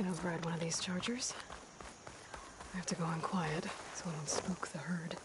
override one of these chargers. I have to go in quiet, so I don't spook the herd.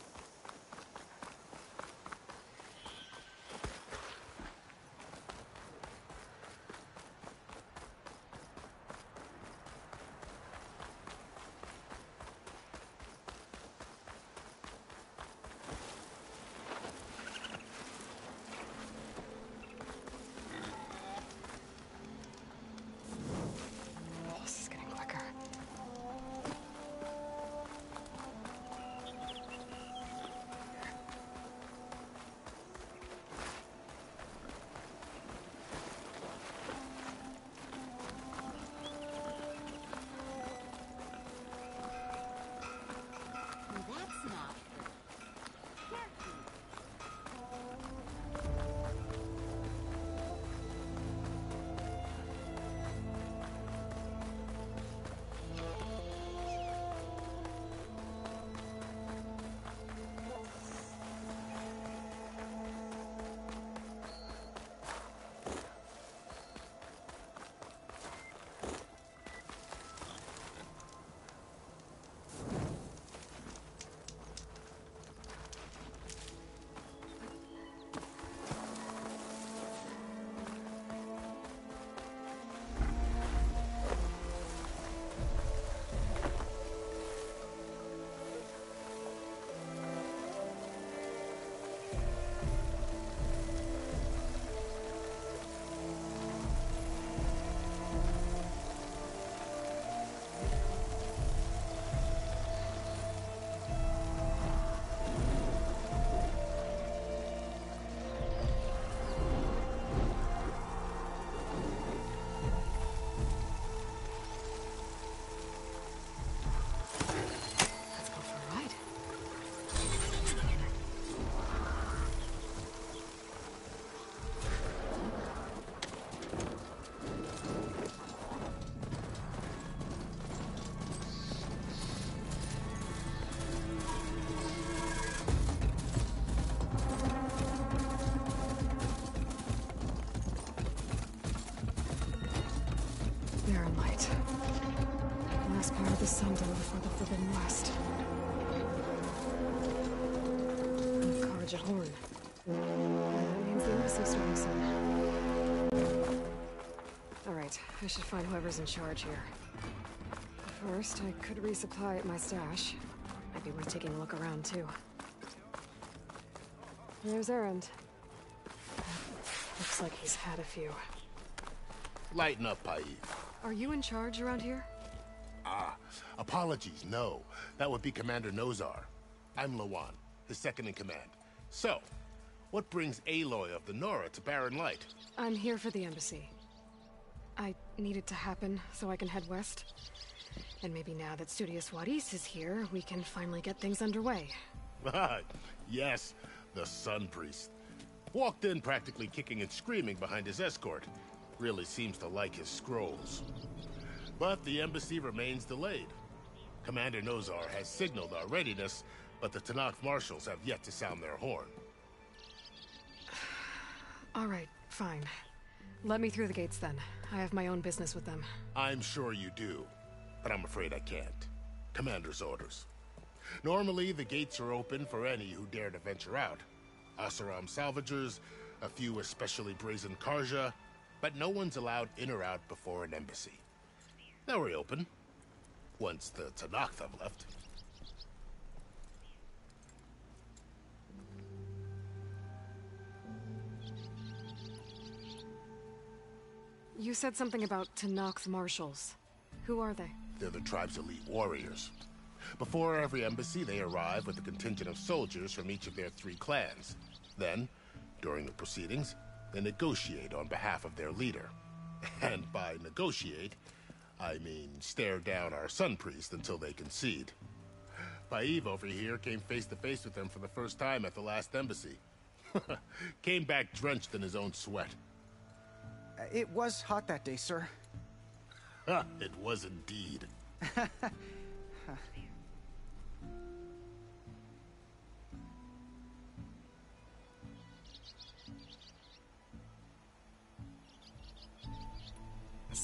Barren light. Last part of the sun door before the Forbidden West. Encourage a horn. That means the embassy's starting soon. Alright, I should find whoever's in charge here. First, I could resupply at my stash. Might be worth taking a look around, too. There's Erend. Looks like he's had a few. Lighten up, Paiv. Are you in charge around here? Apologies, no. That would be Commander Nozar. I'm Lawan, his second-in-command. So, what brings Aloy of the Nora to Barren Light? I'm here for the embassy. I need it to happen so I can head west. And maybe now that Studious Wadis is here, we can finally get things underway. Yes, the Sun Priest. Walked in practically kicking and screaming behind his escort. Really seems to like his scrolls. But the embassy remains delayed. Commander Nozar has signaled our readiness, but the Tanakh marshals have yet to sound their horn. All right, fine. Let me through the gates then. I have my own business with them. I'm sure you do, but I'm afraid I can't. Commander's orders. Normally, the gates are open for any who dare to venture out. Asaram salvagers, a few especially brazen Karja, but no one's allowed in or out before an embassy. They'll reopen, once the Tanakh have left. You said something about Tanakh's marshals. Who are they? They're the tribe's elite warriors. Before every embassy, they arrive with a contingent of soldiers from each of their 3 clans. Then, during the proceedings, they negotiate on behalf of their leader. And by negotiate, I mean stare down our Sun Priest until they concede. Paiv over here came face to face with them for the first time at the last embassy. Came back drenched in his own sweat. It was hot that day, sir. It was indeed.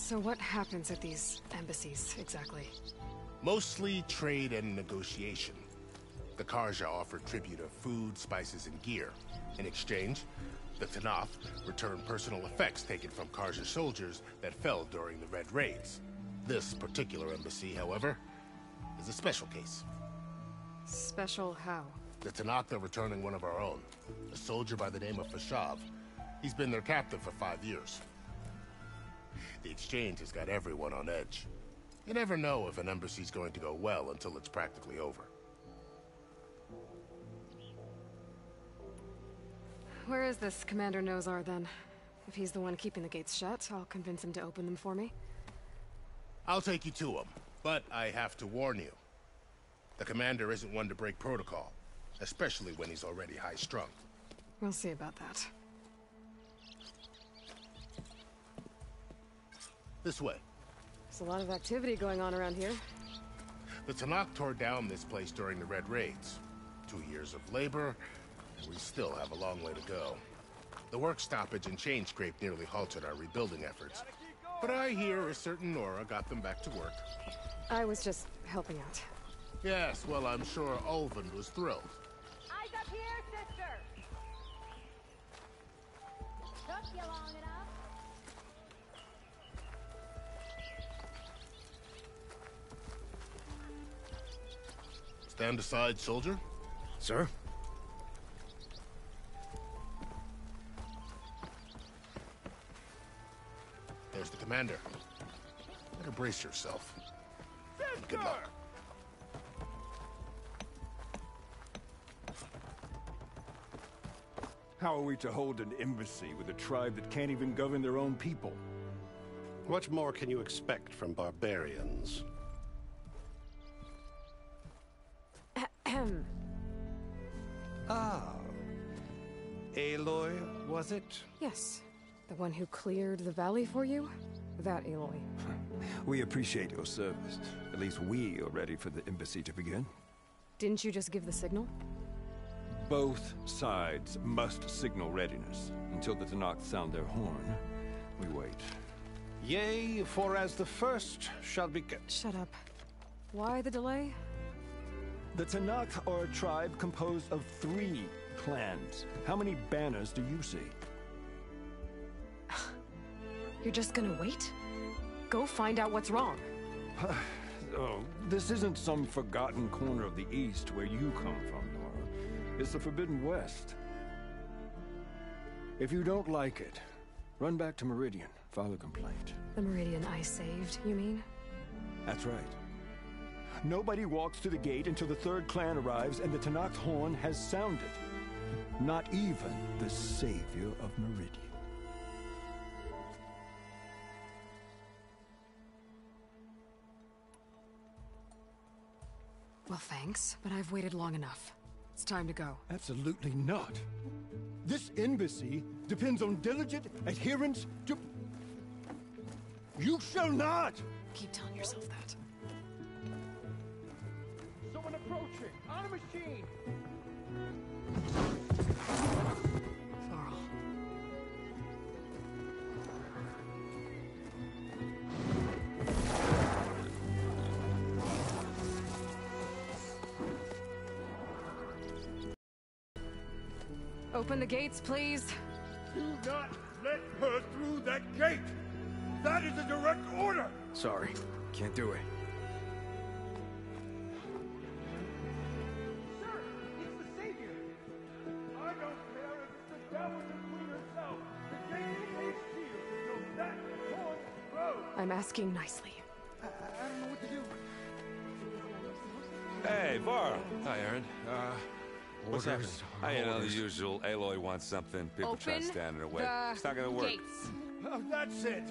So what happens at these embassies, exactly? Mostly trade and negotiation. The Karja offer tribute of food, spices, and gear. In exchange, the Tenakth return personal effects taken from Karja soldiers that fell during the Red Raids. This particular embassy, however, is a special case. Special how? The Tenakth are returning one of our own, a soldier by the name of Fashav. He's been their captive for 5 years. The exchange has got everyone on edge. You never know if an embassy's going to go well until it's practically over. Where is this Commander Nozar, then? If he's the one keeping the gates shut, I'll convince him to open them for me. I'll take you to him, but I have to warn you. The commander isn't one to break protocol, especially when he's already high-strung. We'll see about that. This way. There's a lot of activity going on around here. The Tenakth tore down this place during the Red Raids. 2 years of labor, and we still have a long way to go. The work stoppage and chain scrape nearly halted our rebuilding efforts. But I hear a certain Nora got them back to work. I was just helping out. Yes, well, I'm sure Ulvund was thrilled. Eyes up here, sister! Took you long enough. Stand aside, soldier. Sir? There's the commander. Better brace yourself. And good luck. How are we to hold an embassy with a tribe that can't even govern their own people? What more can you expect from barbarians? Ahem. Ah. Aloy, was it? Yes. The one who cleared the valley for you? That Aloy. We appreciate your service. At least we are ready for the embassy to begin. Didn't you just give the signal? Both sides must signal readiness. Until the Tenakth sound their horn, we wait. Yea, for as the first shall be... Shut up. Why the delay? The Tenakth are a tribe composed of 3 clans. How many banners do you see? You're just gonna wait? Go find out what's wrong. Oh, this isn't some forgotten corner of the East where you come from, Nora. It's the Forbidden West. If you don't like it, run back to Meridian, file a complaint. The Meridian I saved, you mean? That's right. Nobody walks to the gate until the 3rd clan arrives and the Tenakth horn has sounded. Not even the savior of Meridian. Well, thanks, but I've waited long enough. It's time to go. Absolutely not. This embassy depends on diligent adherence to... You shall not! Keep telling yourself that. Someone approaching! On a machine! Varl. Open the gates, please. Do not let her through that gate! That is a direct order! Sorry, can't do it. Sir, it's the savior! I don't care if it's the devil and queen herself! The gate is sealed, so that horn grows! I'm asking nicely. I don't know what to do. Hey, Varl. Hi, Aaron. What's happening? You know, the orders. usual. Aloy wants something. People try to Open stand in her way. the It's not gonna work. gates. Oh, that's it!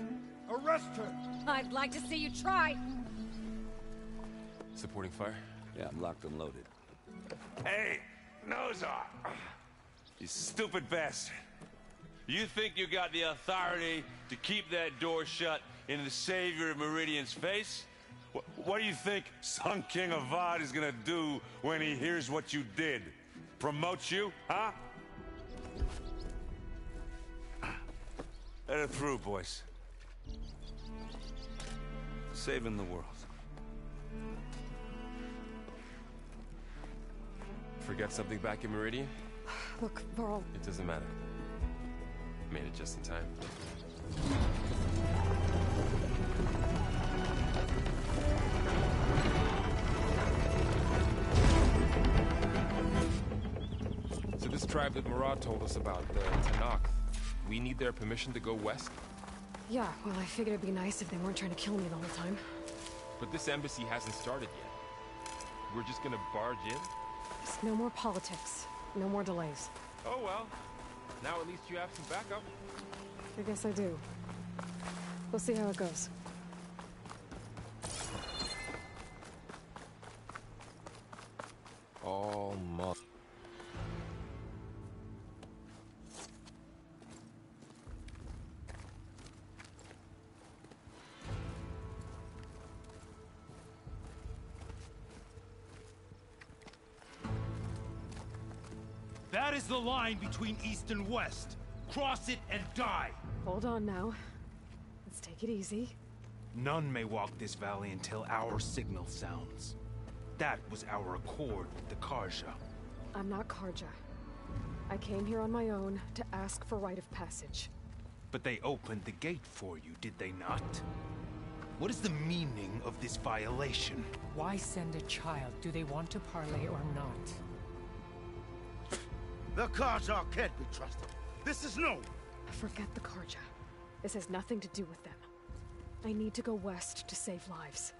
Arrest her! I'd like to see you try. Supporting fire? Yeah, I'm locked and loaded. Hey, Nozar! You stupid bastard. You think you got the authority to keep that door shut in the savior of Meridian's face? What do you think Sun King Avad is gonna do when he hears what you did? Promote you, huh? Let her through, boys. saving the world. Forget something back in Meridian? Look, Varl, It doesn't matter. Made it just in time. So this tribe that Murad told us about, the Tanakh, we need their permission to go west? yeah, well, I figured it'd be nice if they weren't trying to kill me the whole time. But this embassy hasn't started yet. We're just gonna barge in? Just no more politics. No more delays. Oh well. Now at least you have some backup. I guess I do. We'll see how it goes. Almost. That is the line between East and West. Cross it and die. Hold on now. Let's take it easy. None may walk this valley until our signal sounds. That was our accord with the Karja. I'm not Karja. I came here on my own to ask for rite of passage. But they opened the gate for you, did they not? What is the meaning of this violation? Why send a child? Do they want to parley or not? The Karja can't be trusted. This is no. Forget the Karja. This has nothing to do with them. I need to go west to save lives.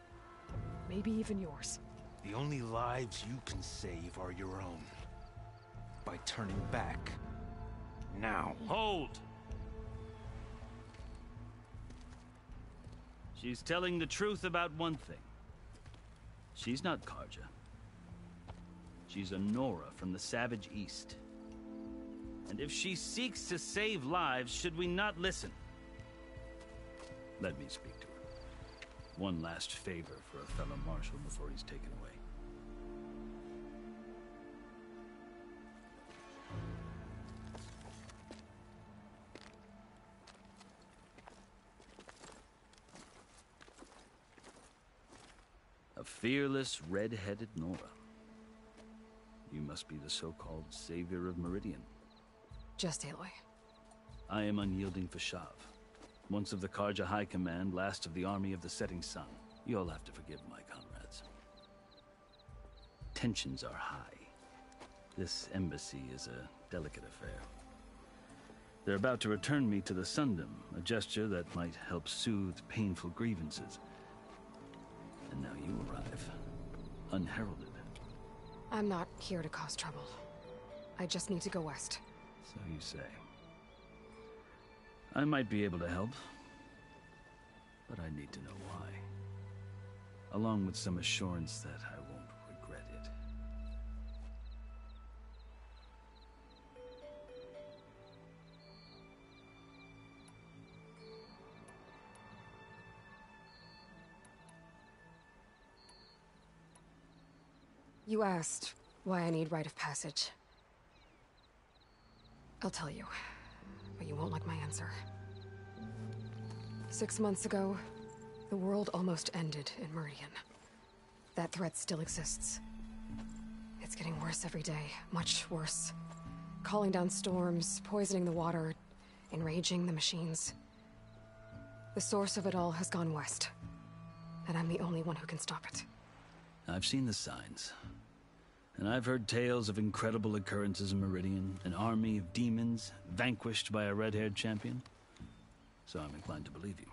Maybe even yours. The only lives you can save are your own. By turning back. Now. Hold! She's telling the truth about one thing. She's not Karja. She's a Nora from the Savage East. And if she seeks to save lives, should we not listen? Let me speak to her. One last favor for a fellow marshal before he's taken away. A fearless, red-headed Nora. You must be the so-called savior of Meridian. Just Aloy. I am unyielding for Shav. Once of the Karja High Command, last of the Army of the Setting Sun. You'll have to forgive my comrades. Tensions are high. This embassy is a delicate affair. They're about to return me to the Sundom, a gesture that might help soothe painful grievances. And now you arrive, unheralded. I'm not here to cause trouble. I just need to go west. So you say. I might be able to help, but I need to know why. Along with some assurance that I won't regret it. You asked why I need rite of passage. I'll tell you, but you won't like my answer. 6 months ago, the world almost ended in Meridian. That threat still exists. It's getting worse every day, much worse. Calling down storms, poisoning the water, enraging the machines. The source of it all has gone west, and I'm the only one who can stop it. I've seen the signs. And I've heard tales of incredible occurrences in Meridian, an army of demons vanquished by a red-haired champion. So I'm inclined to believe you.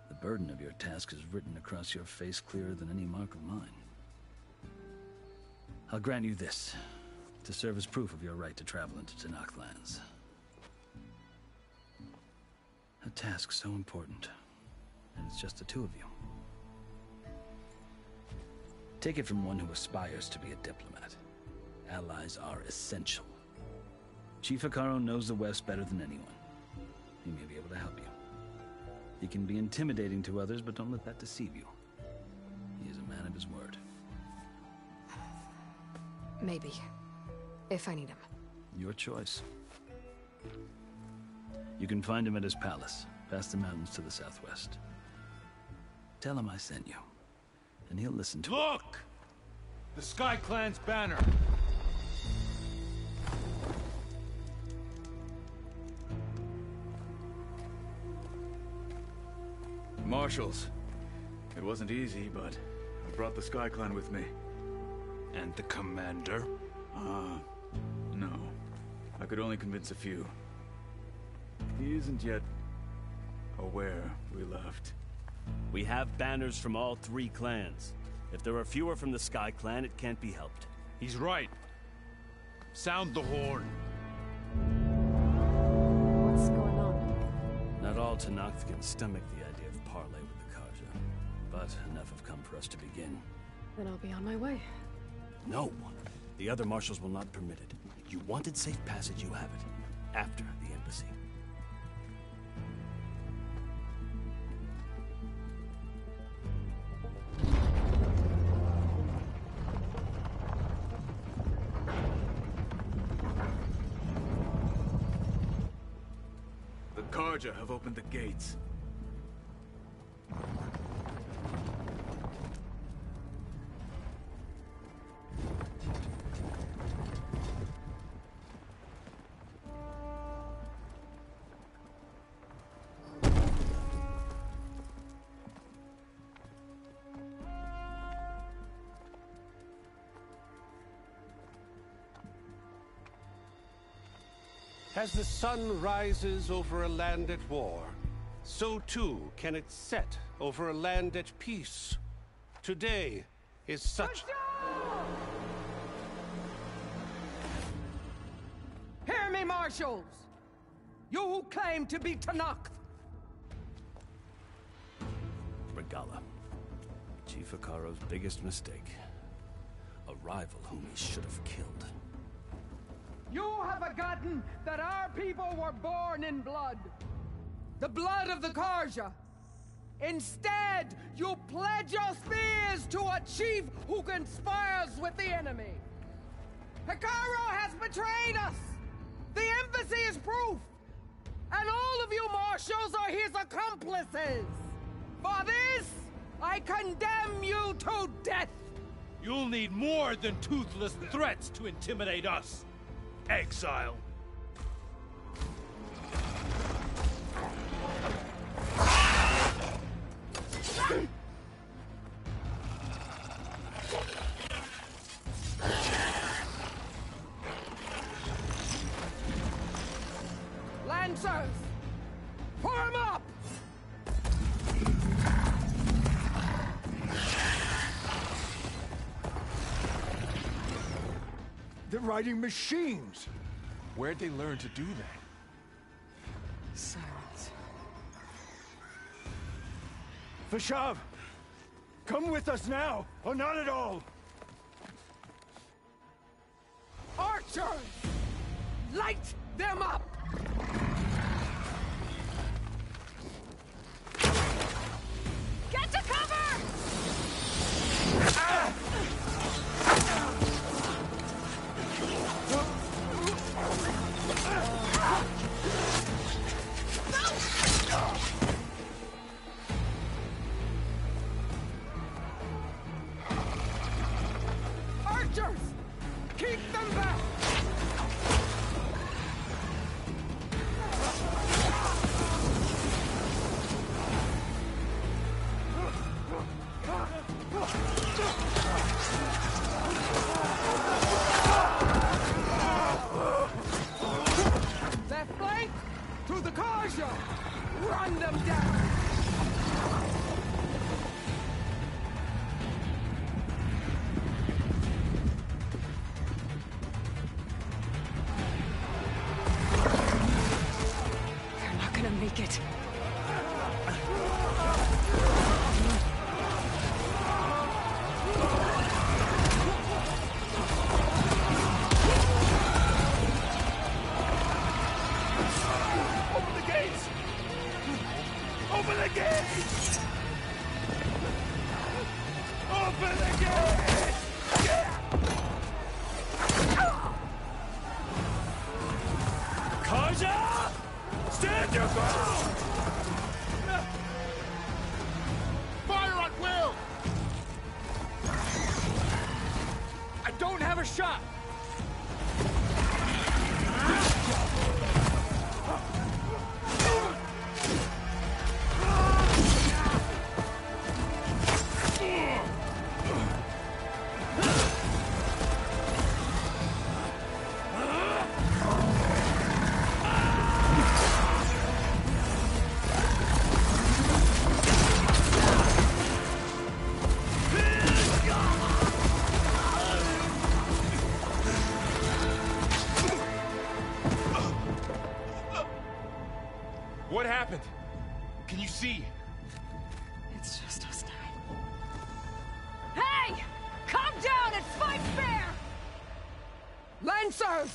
The burden of your task is written across your face clearer than any mark of mine. I'll grant you this, to serve as proof of your right to travel into Tanakh lands. A task so important, and it's just the two of you. Take it from one who aspires to be a diplomat. Allies are essential. Chief Hikaru knows the West better than anyone. He may be able to help you. He can be intimidating to others, but don't let that deceive you. He is a man of his word. Maybe. If I need him. Your choice. You can find him at his palace, past the mountains to the southwest. Tell him I sent you, and he'll listen to Look! The Sky Clan's banner. Marshals. It wasn't easy, but I brought the Sky Clan with me. And the commander? No. I could only convince a few. He isn't yet aware we left. We have banners from all 3 clans. If there are fewer from the Sky Clan, it can't be helped. He's right. Sound the horn. What's going on? Not all Tenakth can stomach the idea of parley with the Karja, but enough have come for us to begin. Then I'll be on my way. No! The other marshals will not permit it. You wanted safe passage, you have it. After the embassy. The Karja have opened the gates. As the sun rises over a land at war, so too can it set over a land at peace. Today is such... Hear me, marshals! You who claim to be Tenakth! Regala. Chief Akaro's biggest mistake. A rival whom he should have killed. You have forgotten that our people were born in blood. The blood of the Karja. Instead, you pledge your spears to a chief who conspires with the enemy. Akaro has betrayed us! The embassy is proof! And all of you marshals are his accomplices! For this, I condemn you to death! You'll need more than toothless threats to intimidate us. Exile. Lancers! Form up! They're riding machines! Where'd they learn to do that? Silence. Vashav! Come with us now, or not at all! Archers! Light them up! Get to cover! Archers! Keep them back! Left flank! To the Karja! Run them down! don't have a shot! What happened? Can you see? It's just us now. Hey! Calm down and fight fair! Lancers!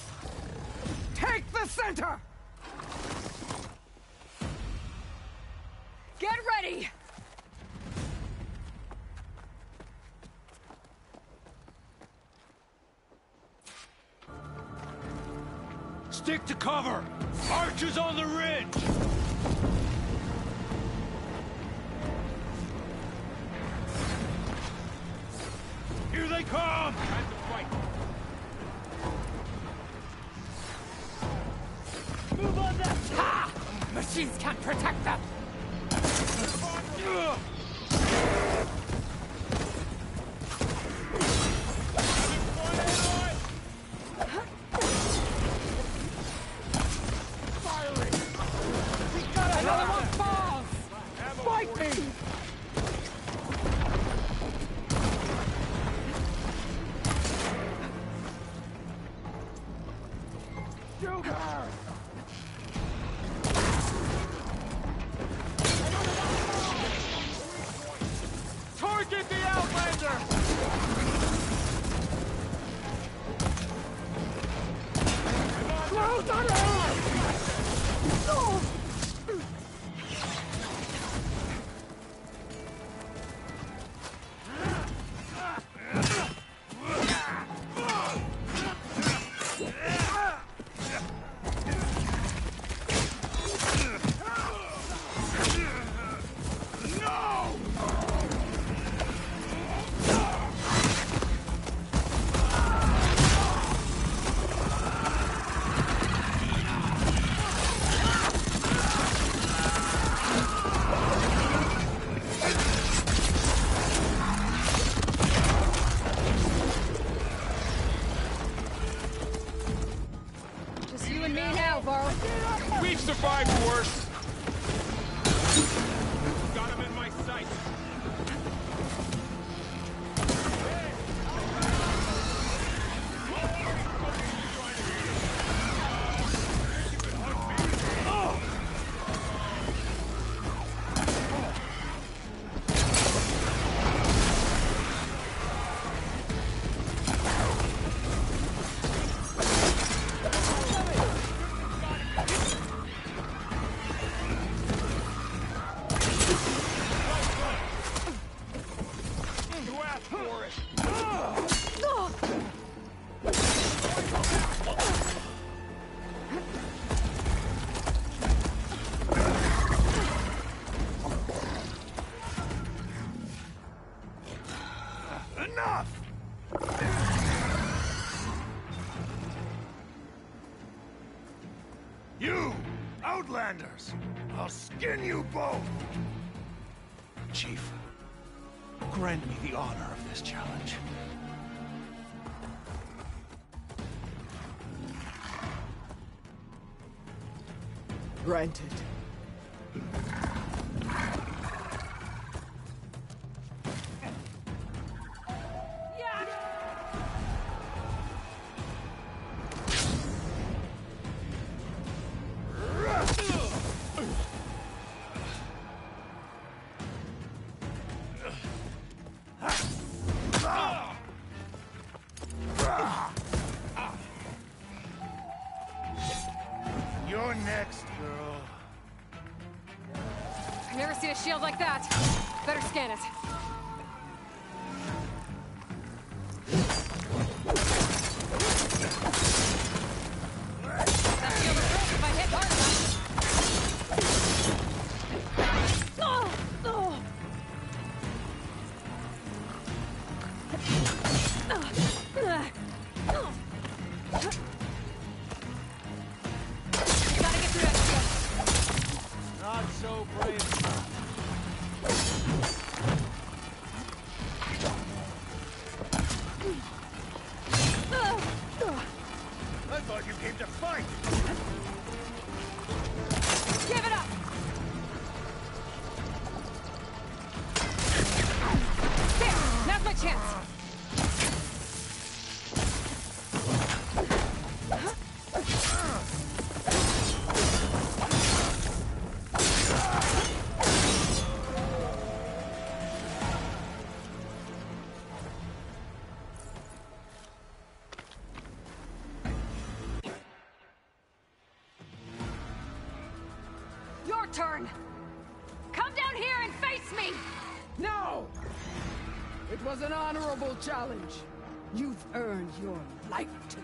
Take the center! Get ready! Stick to cover! Archers on the ridge! Here they come! Time to fight. Move on them! Ha! Machines can't protect them! Another one falls! Fight me! Shoot her! Target the Outlander! Close on her! No! Just you and me now, Varl. We've survived worse. Got him in my sight. Enough! You, Outlanders! I'll skin you both! Chief, grant me the honor of this challenge. Granted. You're next, girl. I've never seen a shield like that. Better scan it. That shield will break if I hit hard enough. I thought you came to fight! Give it up! There! Now's my chance! Your turn! Come down here and face me! No! It was an honorable challenge. You've earned your life today.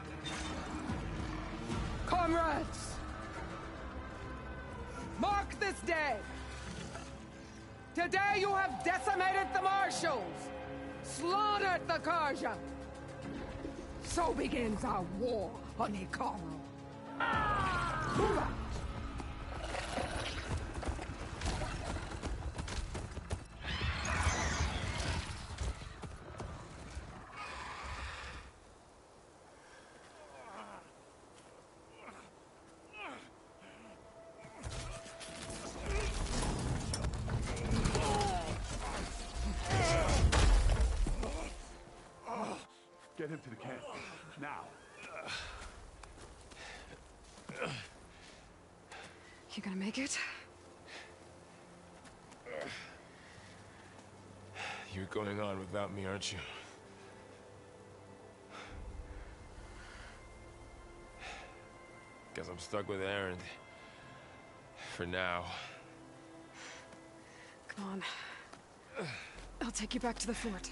Comrades! Mark this day! Today you have decimated the Marshals! Slaughtered the Karja! So begins our war on Hikaru. Hoorah! Get him to the camp. Now. You gonna make it? You're going on without me, aren't you? Guess I'm stuck with Aaron. For now. Come on. I'll take you back to the fort.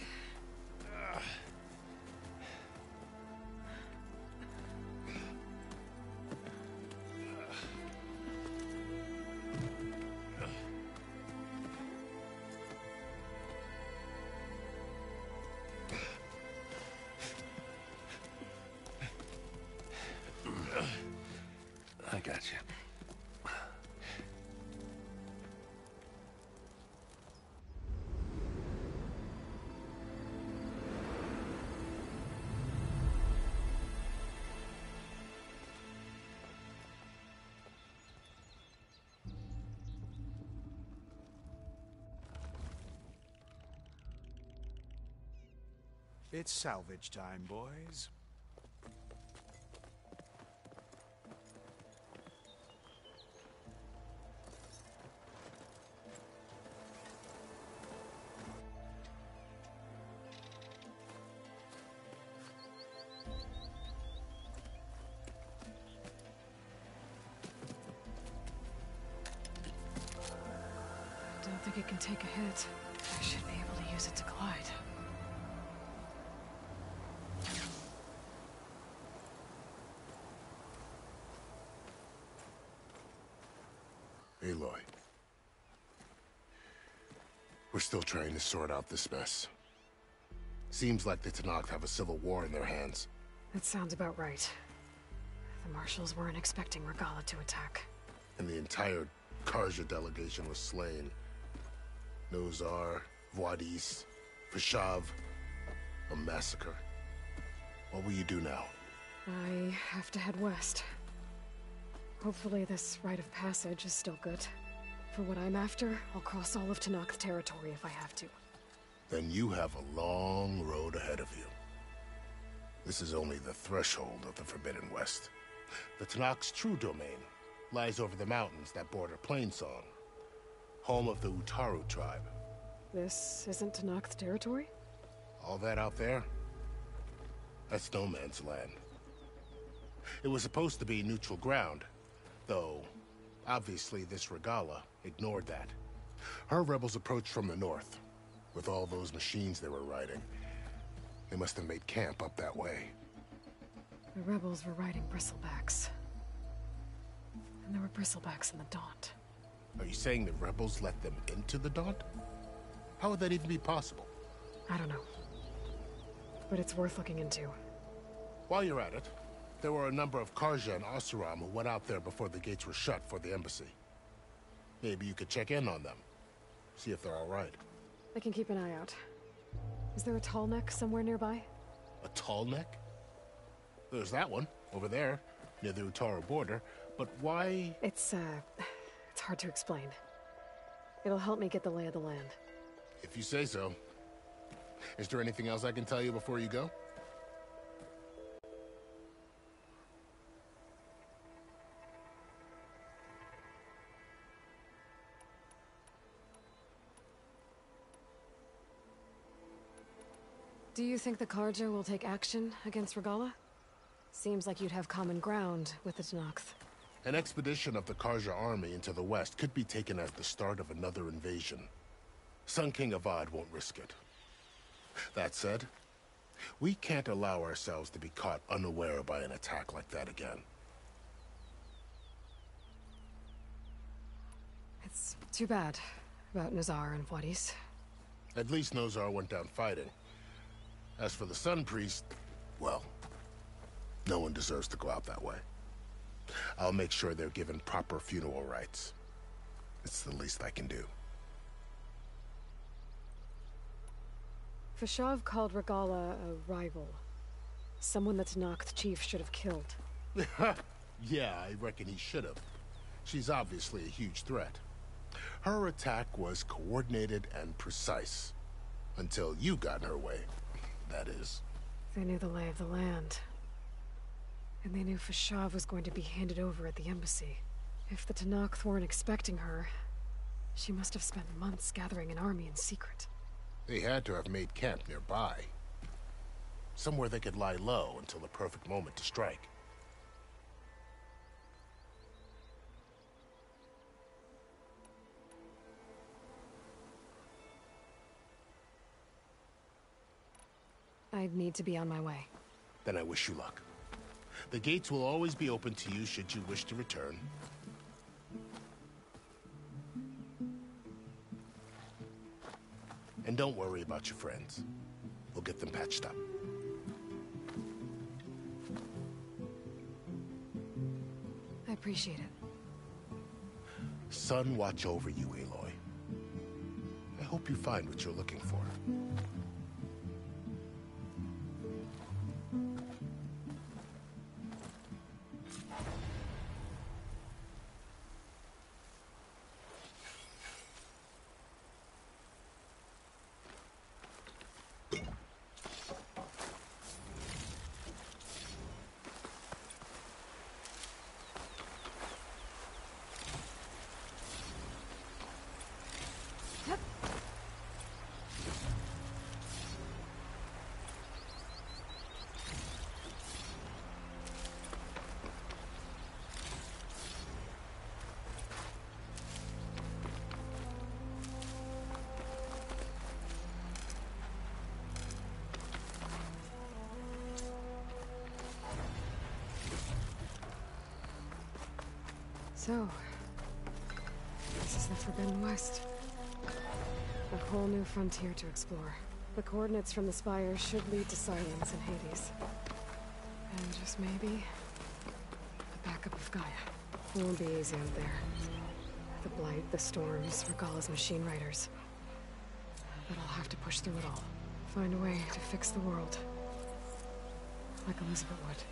I got you. It's salvage time, boys. I don't think it can take a hit. I should be able to use it to glide. Aloy. We're still trying to sort out this mess. Seems like the Tenakth have a civil war in their hands. That sounds about right. The Marshals weren't expecting Regala to attack. And the entire Karja delegation was slain. Nozar, Voidis, Vashav. A massacre. What will you do now? I have to head west. Hopefully this rite of passage is still good. For what I'm after, I'll cross all of Tenakth territory if I have to. Then you have a long road ahead of you. This is only the threshold of the Forbidden West. The Tenakth's true domain lies over the mountains that border Plainsong, home of the Utaru tribe. This isn't Tenakth territory? All that out there? That's no man's land. It was supposed to be neutral ground, though obviously this Regala ignored that. Her rebels approached from the north. With all those machines they were riding, they must have made camp up that way. The rebels were riding bristlebacks. And there were bristlebacks in the Daunt. Are you saying the rebels let them into the Daunt? How would that even be possible? I don't know. But it's worth looking into. While you're at it, there were a number of Karja and Oseram who went out there before the gates were shut for the embassy. Maybe you could check in on them. See if they're all right. I can keep an eye out. Is there a tall neck somewhere nearby? A tall neck? There's that one, over there, near the Utara border, but why... It's hard to explain. It'll help me get the lay of the land. If you say so. Is there anything else I can tell you before you go? Do you think the Karja will take action against Regala? Seems like you'd have common ground with the Tenakth. An expedition of the Karja army into the west could be taken as the start of another invasion. Sun King Avad won't risk it. That said, we can't allow ourselves to be caught unaware by an attack like that again. It's too bad about Nazar and Wadis. At least Nozar went down fighting. As for the Sun Priest, well, no one deserves to go out that way. I'll make sure they're given proper funeral rites. It's the least I can do. Fashav called Regala a rival. Someone the Tenakth chief should have killed. Yeah, I reckon he should have. She's obviously a huge threat. Her attack was coordinated and precise. Until you got in her way, that is. They knew the lay of the land. And they knew Fashav was going to be handed over at the embassy. If the Tenakth weren't expecting her, she must have spent months gathering an army in secret. They had to have made camp nearby. Somewhere they could lie low until the perfect moment to strike. I'd need to be on my way. Then I wish you luck. The gates will always be open to you should you wish to return. And don't worry about your friends. We'll get them patched up. I appreciate it. Sun watch over you, Aloy. I hope you find what you're looking for. So, this is the Forbidden West. A whole new frontier to explore. The coordinates from the spires should lead to silence in Hades. And just maybe, the backup of Gaia. It won't be easy out there. The Blight, the Storms, Regala's machine riders. But I'll have to push through it all. Find a way to fix the world. Like Elizabeth would.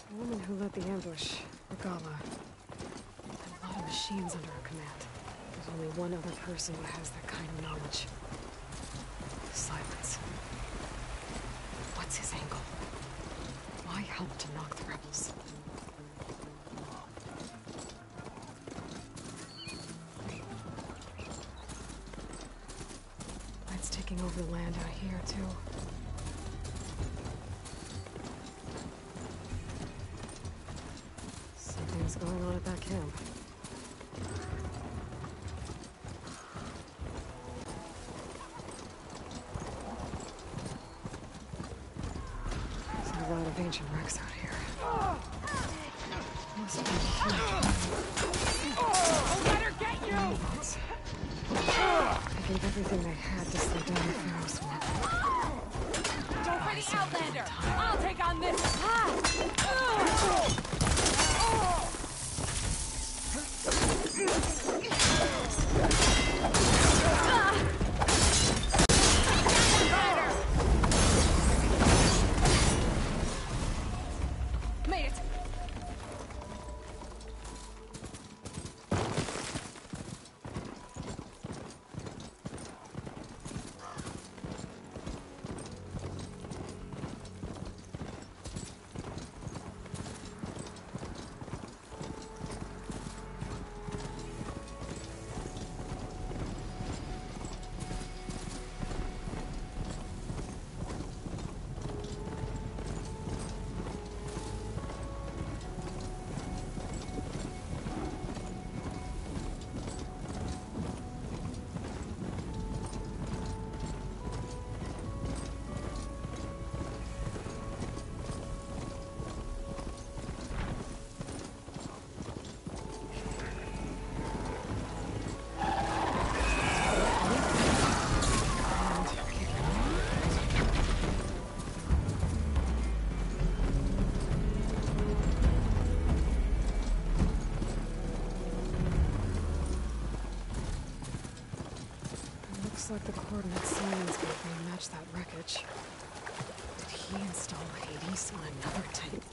The woman who led the ambush, Regala, had a lot of machines under her command. There's only one other person who has that kind of knowledge. Silence. What's his angle? Why help to knock the rebels? Light's taking over the land out here, too. Something's going on at that camp. of ancient wrecks out here. Must be huge. Oh, let her get you! They gave everything they had to slow down the Pharaoh swamp. Go for the Outlander! I'll take on this! Made it! Looks like the coordinates Silence gave me match that wreckage. Did he install Hades on another tank?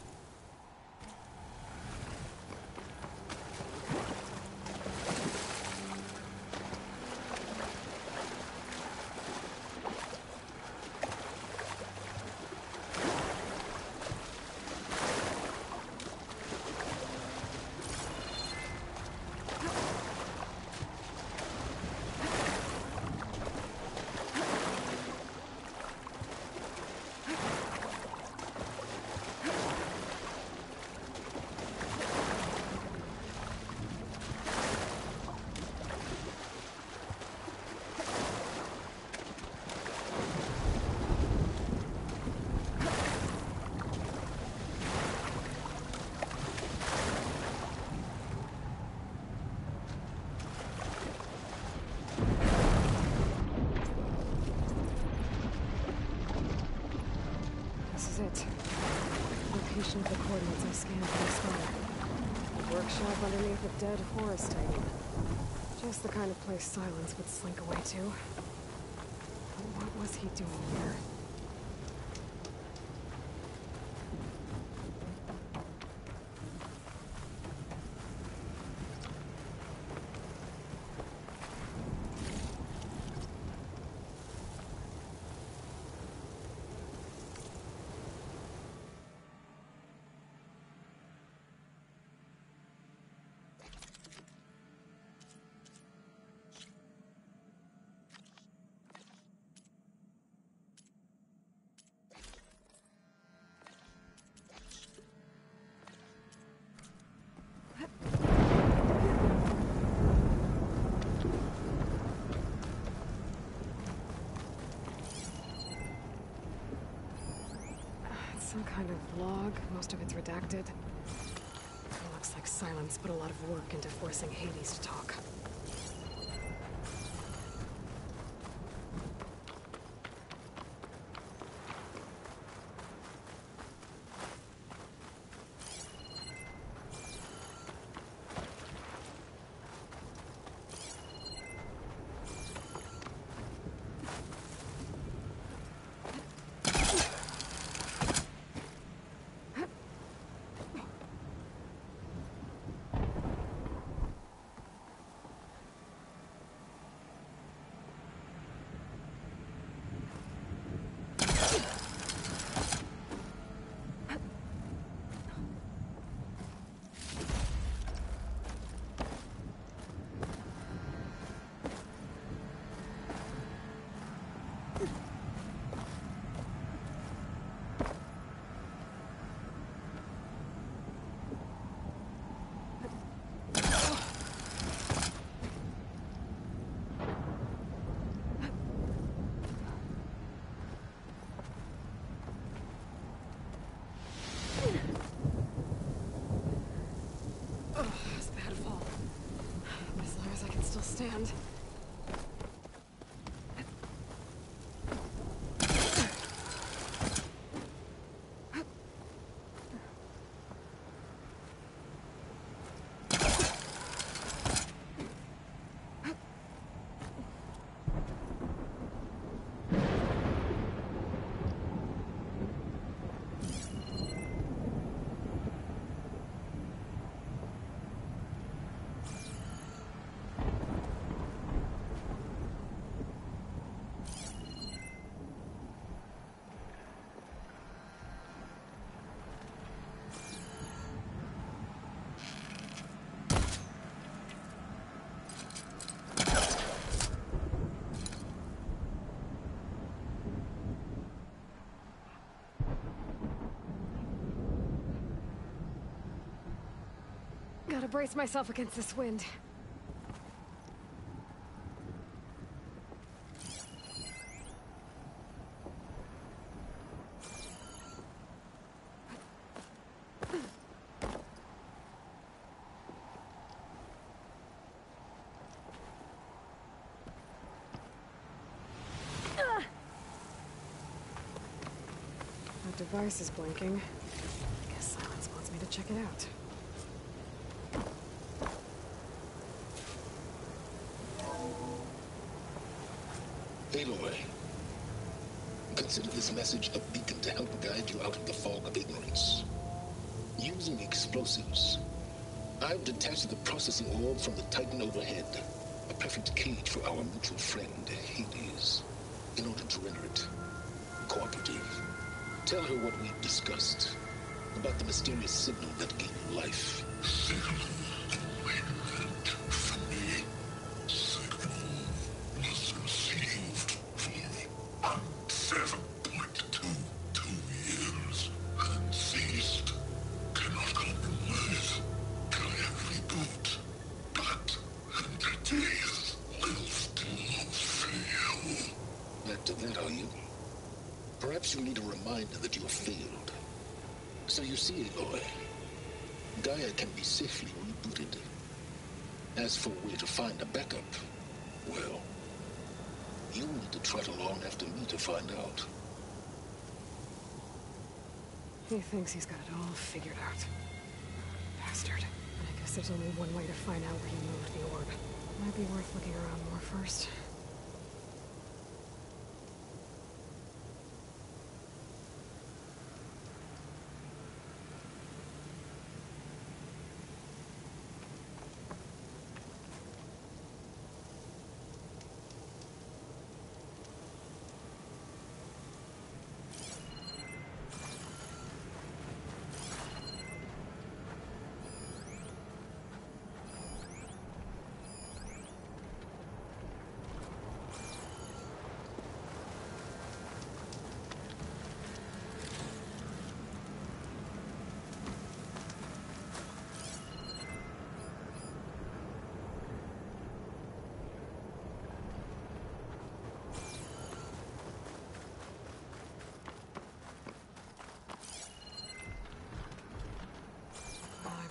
Location of the coordinates I scanned from the star. A workshop underneath a dead horror stadium. Just the kind of place Silence would slink away to. What was he doing here? Some kind of log, most of it's redacted. It looks like Silence put a lot of work into forcing Hades to talk. understand. Gotta brace myself against this wind. That device is blinking. Guess Silence wants me to check it out. Aloy, consider this message a beacon to help guide you out of the fog of ignorance. Using explosives, I've detached the processing orb from the Titan overhead, a perfect cage for our mutual friend, Hades, in order to render it cooperative. Tell her what we've discussed about the mysterious signal that gave you life. Perhaps you need a reminder that you have failed. So you see, Aloy, Gaia can be safely rebooted. As for where to find a backup, well, you'll need to trot along after me to find out. He thinks he's got it all figured out. Bastard. But I guess there's only one way to find out where he moved the orb. Might be worth looking around more first.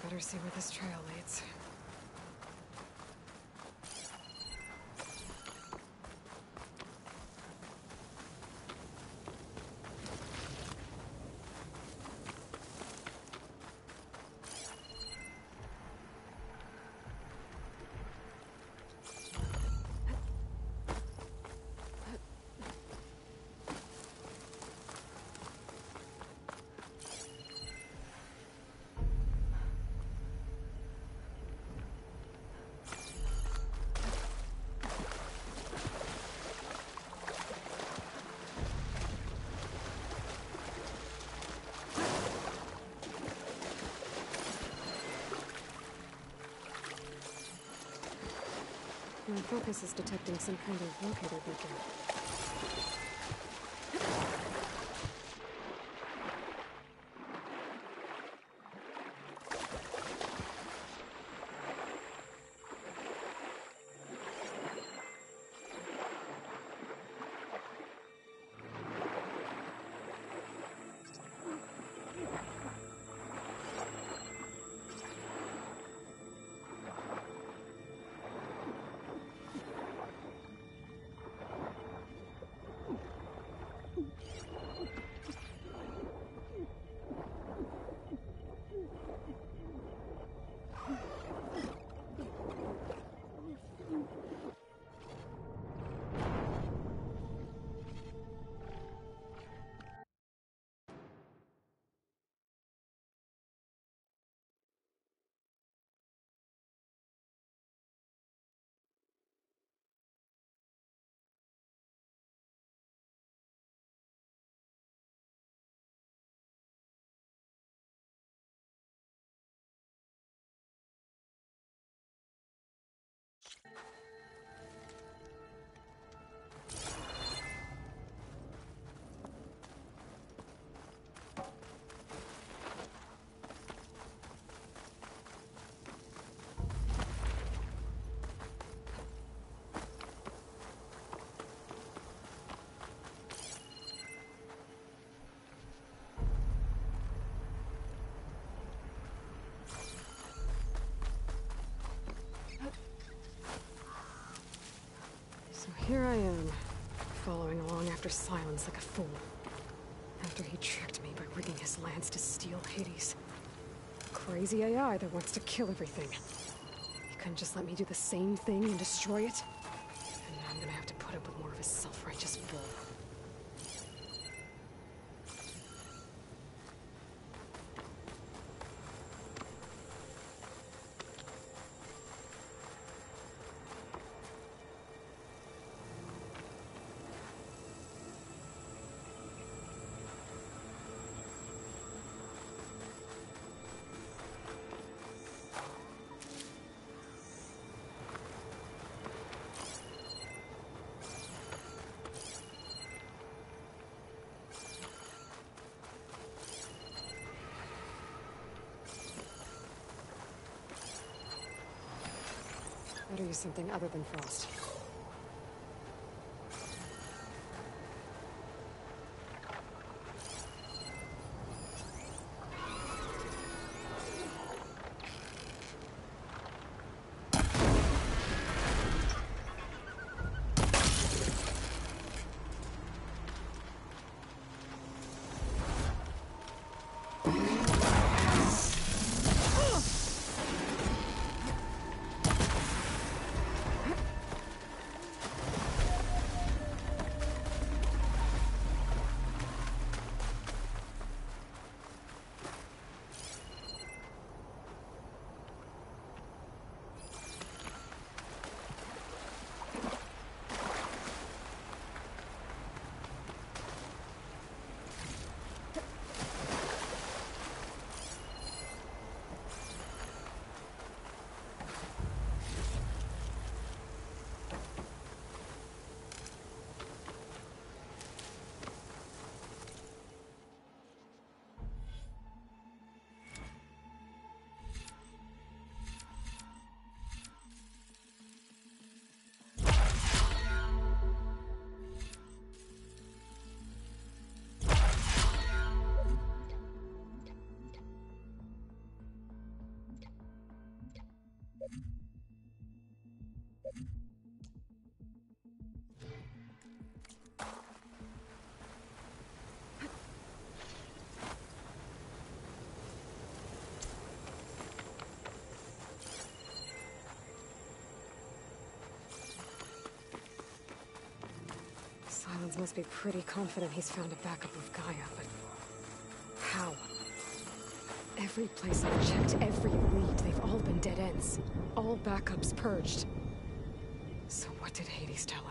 Better see where this trail leads. My focus is detecting some kind of locator beacon. here I am, following along after Silence like a fool. After he tricked me by rigging his lance to steal Hades. Crazy AI that wants to kill everything. He couldn't just let me do the same thing and destroy it? And now I'm gonna have to put up with more of his self-righteous bull. Better use something other than frost. Silence must be pretty confident he's found a backup of Gaia, but how? Every place I've checked, every lead, they've all been dead ends. All backups purged. So what did Hades tell him?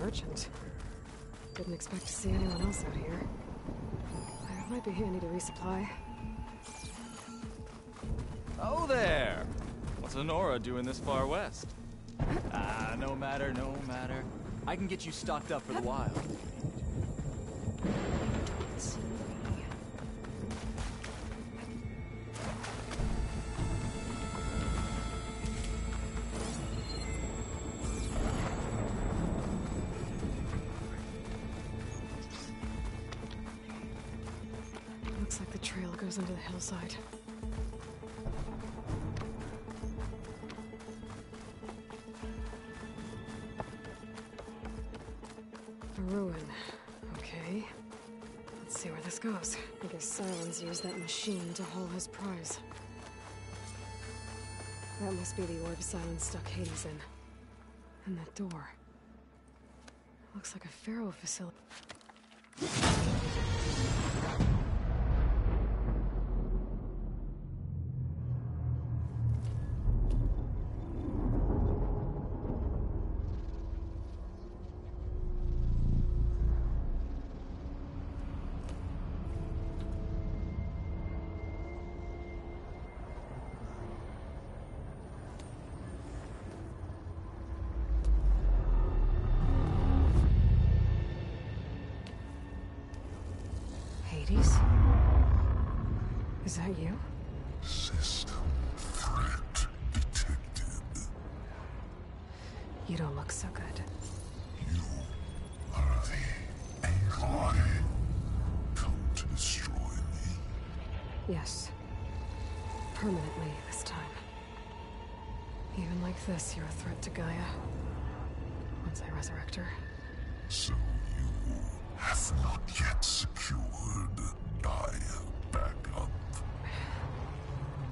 Merchant. Didn't expect to see anyone else out here. It might be handy to resupply. Oh there! What's Honora doing this far west? No matter, no matter. I can get you stocked up for the wild. Looks like the trail goes under the hillside. A ruin. Okay. Let's see where this goes. I guess Silence used that machine to haul his prize. That must be the orb Silence stuck Hades in. And that door. Looks like a Pharaoh facility. Hades? Is that you? System threat detected. You don't look so good. You are the Aloy. Come to destroy me. Yes. Permanently this time. Even like this, you're a threat to Gaia. Once I resurrect her. So you have not yet secured Gaia back up.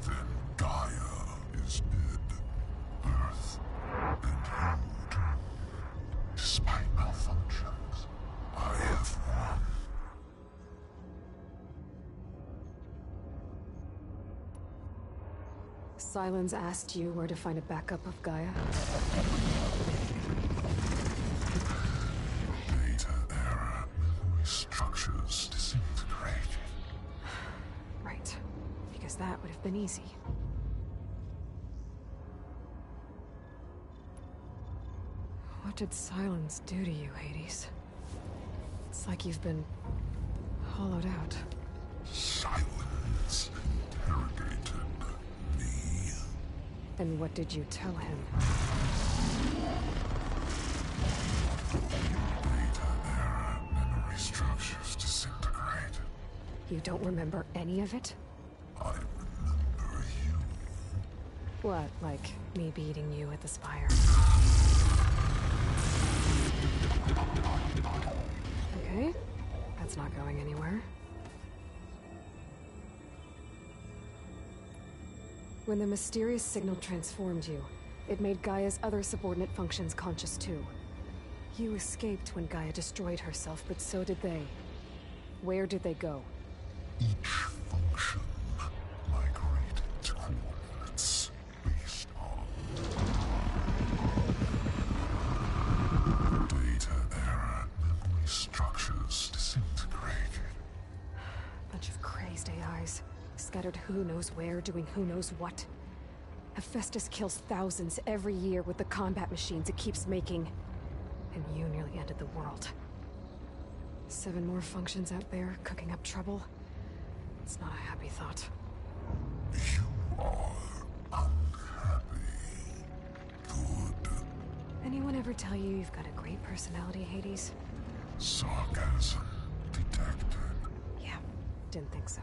Then Gaia is dead. Earth and you too. Despite malfunctions, I have won. Sylens asked you where to find a backup of Gaia? Data error. Memory structures disintegrated. Right. Because that would have been easy. What did Sylens do to you, Hades? It's like you've been hollowed out. Silence interrogated me. And what did you tell him? Data error. Memory structures disintegrated. You don't remember any of it? I remember you. What, like me beating you at the Spire? Okay, that's not going anywhere. When the mysterious signal transformed you, it made Gaia's other subordinate functions conscious too. You escaped when Gaia destroyed herself, but so did they. Where did they go? Each function migrated to coordinates based on data error. Memory structures disintegrated. Bunch of crazed AIs, scattered who knows where, doing who knows what. Hephaestus kills thousands every year with the combat machines it keeps making. And you nearly ended the world. 7 more functions out there, cooking up trouble. It's not a happy thought. You are unhappy. Good. Anyone ever tell you you've got a great personality, Hades? Sarcasm detected. Yeah, didn't think so.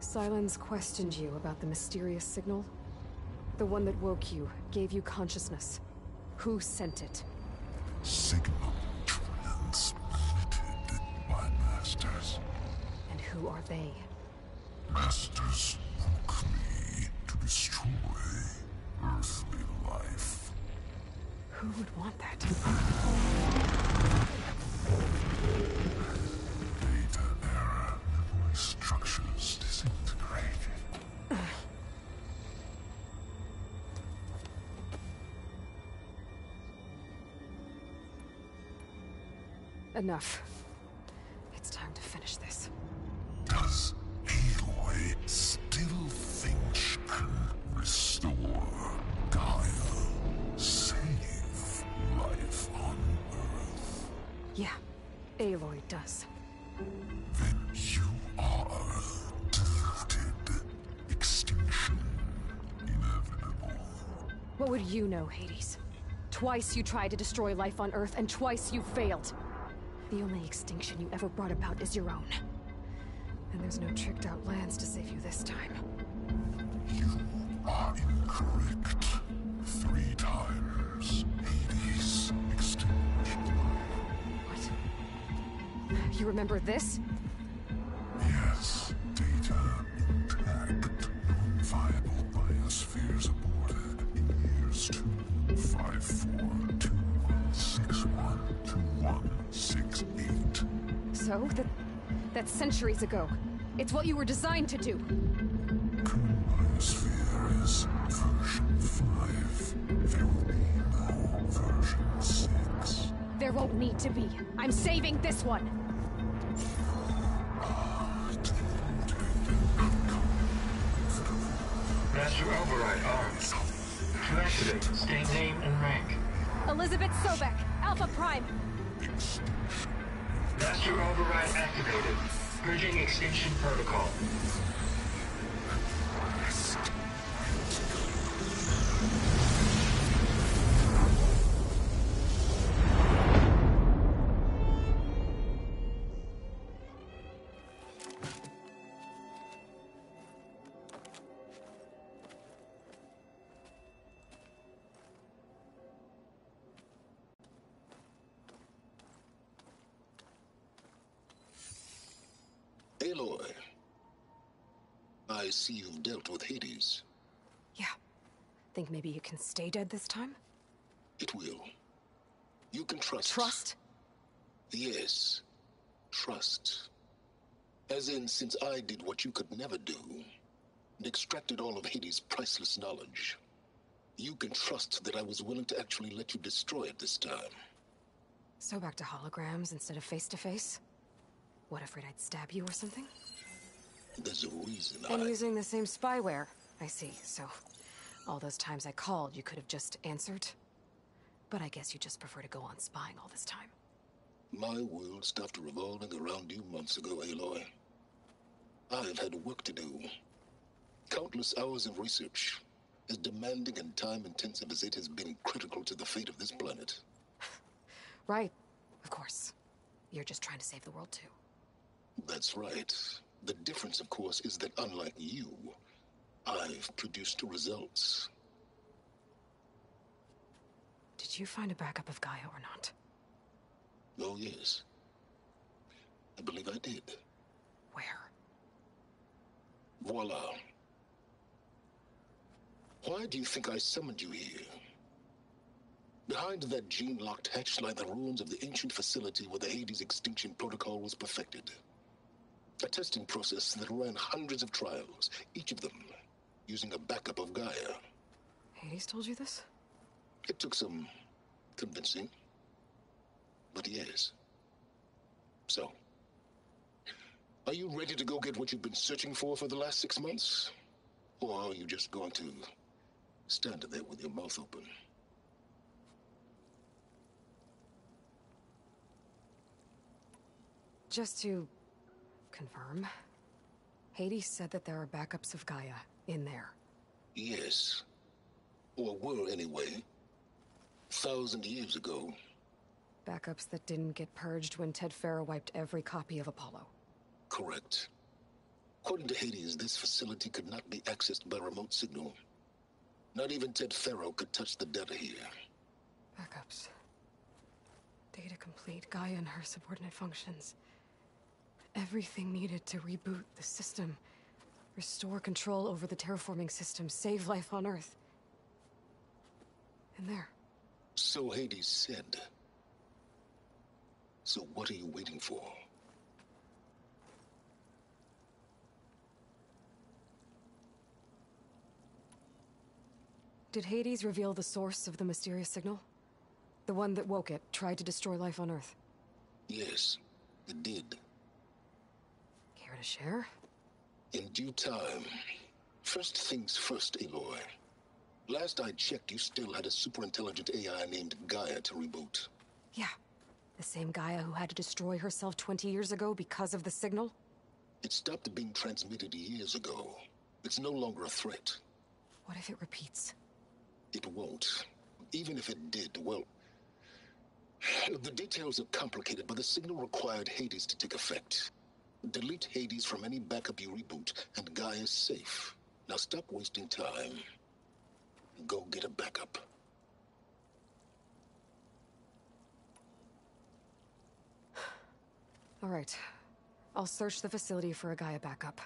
Sylens questioned you about the mysterious signal? The one that woke you, gave you consciousness. Who sent it? Signal transmitted by masters. And who are they? Masters woke me to destroy earthly life. Who would want that? Data error. Memory structures disintegrated. Enough. It's time to finish this. Does Aloy still think she can restore Gaia? Save life on Earth? Yeah, Aloy does. Then you are deluded. Extinction inevitable. What would you know, Hades? Twice you tried to destroy life on Earth, and twice you failed. The only extinction you ever brought about is your own. And there's no tricked-out lands to save you this time. You are incorrect. 3 times. Hades extinction. What? You remember this? Yes. Data intact. Non-viable biospheres aborted in years 254, 2161, 2168. So? That's centuries ago. It's what you were designed to do. Biosphere is version 5. There will be no version 6. There won't need to be. I'm saving this one. Master Override arms. activate. State name and rank. Elizabeth Sobek, Alpha Prime. Master override activated. Purging extinction protocol. Aloy, I see you've dealt with Hades. Yeah. Think maybe you can stay dead this time? It will. You can trust. Trust? Yes. Trust. As in, since I did what you could never do, and extracted all of Hades' priceless knowledge, you can trust that I was willing to actually let you destroy it this time. So back to holograms instead of face-to-face? What, afraid I'd stab you or something? There's a reason And using the same spyware. I see, so all those times I called, you could have just answered? But I guess you just prefer to go on spying all this time. My world stopped revolving around you months ago, Aloy. I've had work to do. Countless hours of research, as demanding and time-intensive as it has been critical to the fate of this planet. Right, of course. You're just trying to save the world, too. That's right. The difference, of course, is that unlike you, I've produced results. Did you find a backup of Gaia or not? Oh, yes. I believe I did. Where? Voila. Why do you think I summoned you here? Behind that gene-locked hatch lie the ruins of the ancient facility where the Hades extinction protocol was perfected. A testing process that ran hundreds of trials, each of them using a backup of Gaia. Hades told you this? It took some convincing, but yes. So, are you ready to go get what you've been searching for the last 6 months? Or are you just going to stand there with your mouth open? Just to confirm, Hades said that there are backups of Gaia in there. Yes. Or were, anyway. 1,000 years ago. Backups that didn't get purged when Ted Farrow wiped every copy of Apollo. Correct. According to Hades, this facility could not be accessed by remote signal. Not even Ted Farrow could touch the data here. Backups. Data complete, Gaia and her subordinate functions. Everything needed to reboot the system. Restore control over the terraforming system. Save life on Earth. And there. So Hades said. So what are you waiting for? Did Hades reveal the source of the mysterious signal? The one that woke it, tried to destroy life on Earth? Yes, it did. Care to share? In due time. First things first, Aloy. Last I checked, you still had a super-intelligent AI named Gaia to reboot. Yeah. The same Gaia who had to destroy herself 20 years ago because of the signal? It stopped being transmitted years ago. It's no longer a threat. What if it repeats? It won't. Even if it did, well... The details are complicated, but the signal required Hades to take effect. Delete Hades from any backup you reboot, and Gaia's safe. Now stop wasting time. Go get a backup. All right. I'll search the facility for a Gaia backup.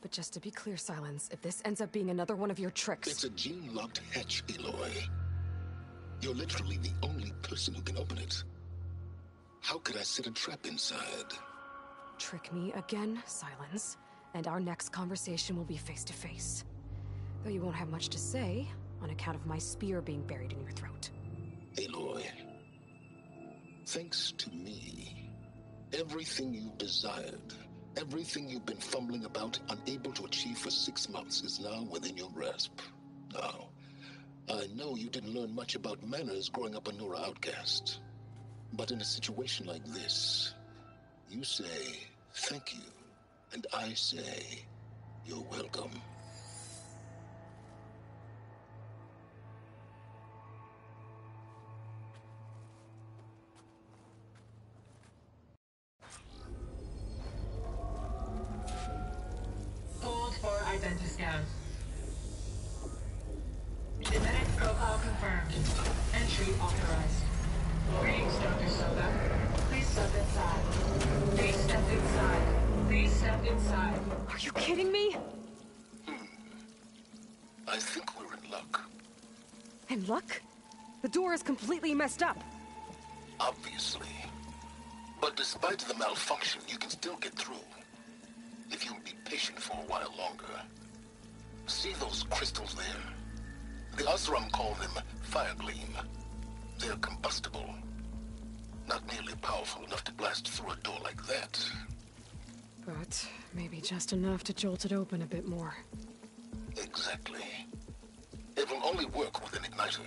But just to be clear, Silence, if this ends up being another one of your tricks... It's a gene-locked hatch, Aloy. You're literally the only person who can open it. How could I set a trap inside? Trick me again, Silence, and our next conversation will be face-to-face. Though you won't have much to say, on account of my spear being buried in your throat. Aloy, thanks to me, everything you've desired, everything you've been fumbling about, unable to achieve for 6 months, is now within your grasp. Now, I know you didn't learn much about manners growing up a Nora outcast. But in a situation like this, you say, thank you, and I say, you're welcome. Hold for identiscan. Genetic profile confirmed. Entry authorized. Greetings, Dr. Soda. Please step inside. Please step inside. Please step inside. Are you kidding me? I think we're in luck. In luck? The door is completely messed up. Obviously. But despite the malfunction, you can still get through. If you'll be patient for a while longer. See those crystals there? The Osram call them fire gleam. They're combustible. Not nearly powerful enough to blast through a door like that. But maybe just enough to jolt it open a bit more. Exactly. It will only work with an igniter.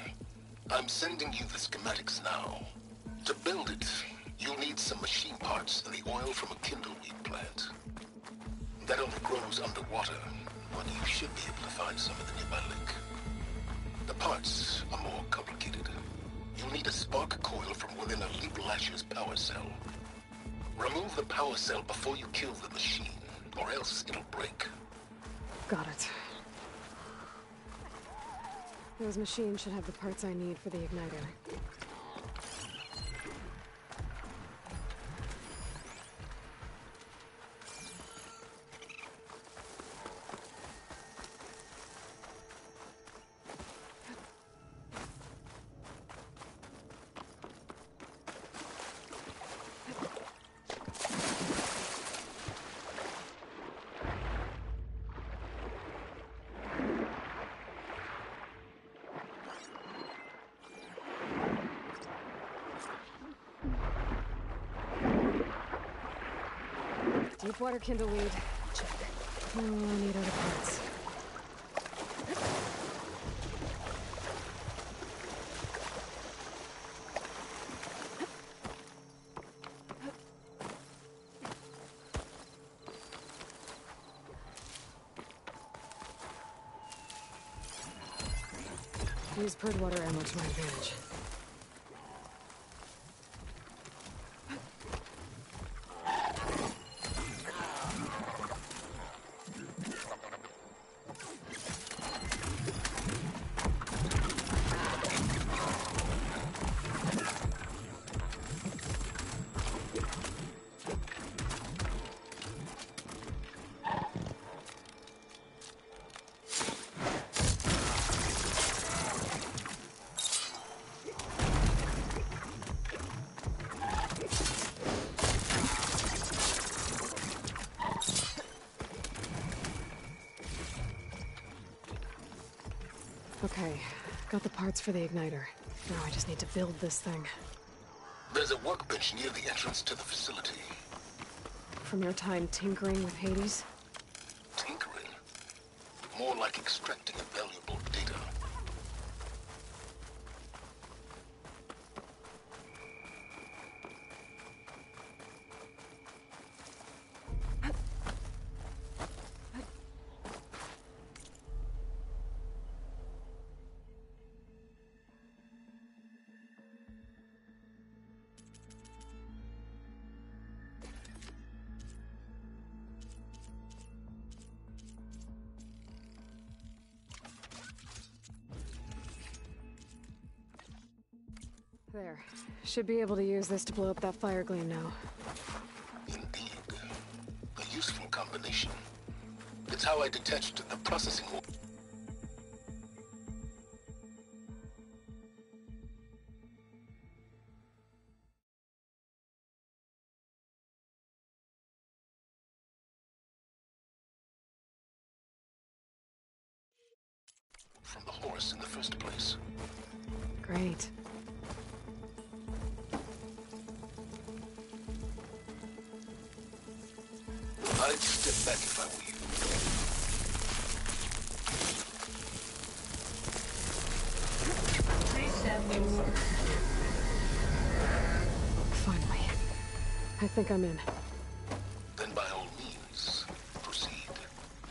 I'm sending you the schematics now. To build it, you'll need some machine parts and the oil from a kindleweed plant. That only grows underwater, but you should be able to find some at the nearby lake. The parts are more complicated. You'll need a spark coil from within a Leap Lasher's power cell. Remove the power cell before you kill the machine, or else it'll break. Got it. Those machines should have the parts I need for the igniter. Deepwater kindleweed. Check. Oh, I need other parts. Use purred water ammo to my advantage. Okay, got the parts for the igniter. Now I just need to build this thing. There's a workbench near the entrance to the facility. From your time tinkering with Hades? Tinkering? More like extracting valuable data. There. Should be able to use this to blow up that fire gleam now. Indeed. A useful combination. It's how I detached the processing order from the horse in the first place. Great. I'd step back if I were you. Finally. I think I'm in. Then by all means, proceed.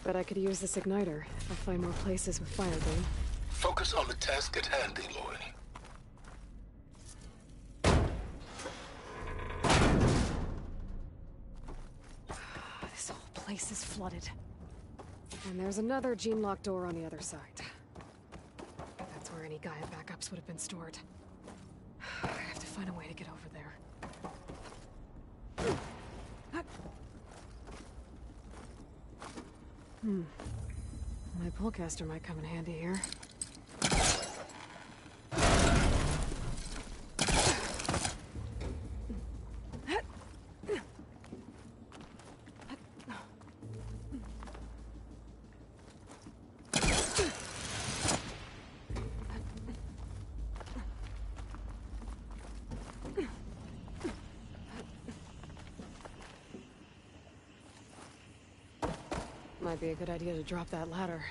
But I could use this igniter if I find more places with fire beam. Focus on the task at hand, Aloy. This whole place is flooded. And there's another gene-locked door on the other side. That's where any Gaia backups would have been stored. I have to find a way to get over there. My pullcaster might come in handy here. Might be a good idea to drop that ladder.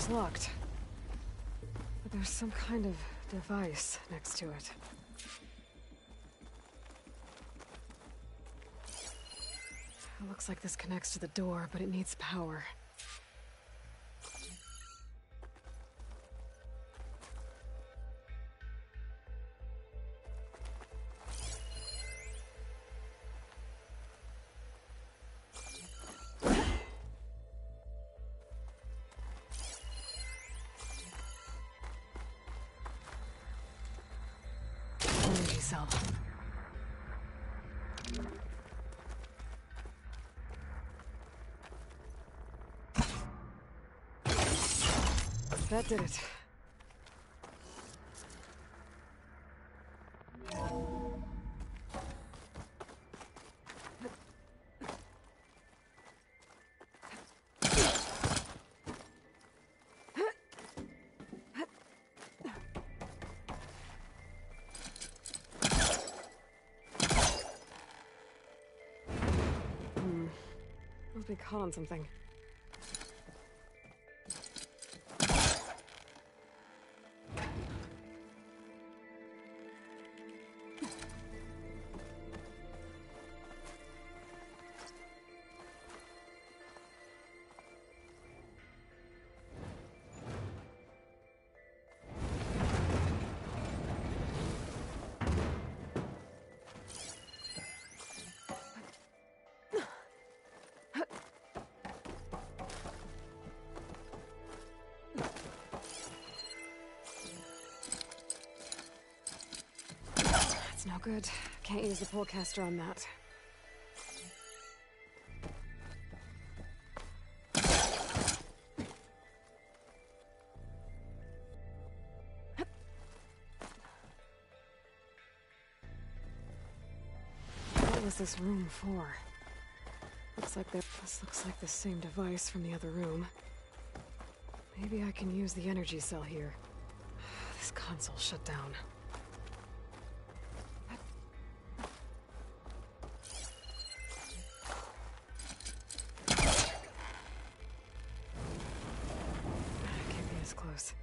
Locked. But there's some kind of device next to it. It looks like this connects to the door, but it needs power. Cell. That did it. Must be caught on something. No good. Can't use the pullcaster on that. What was this room for? This looks like the same device from the other room. Maybe I can use the energy cell here. This console shut down. Close.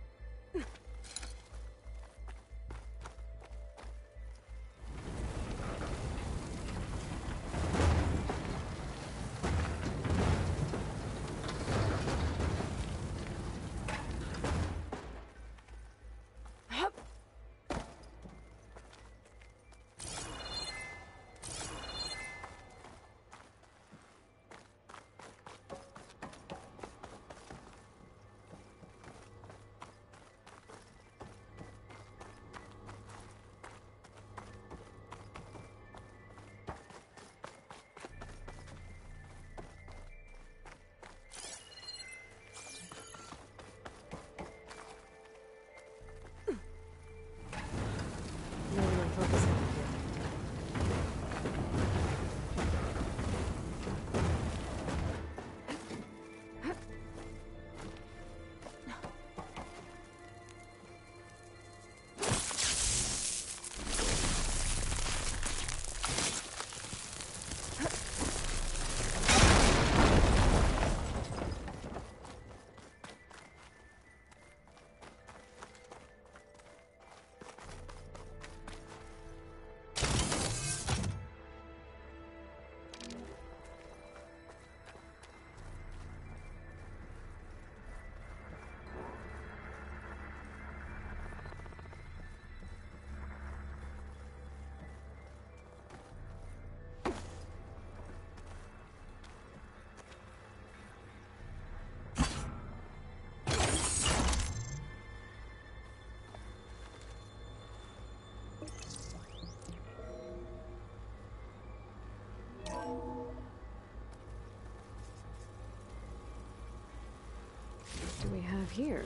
here?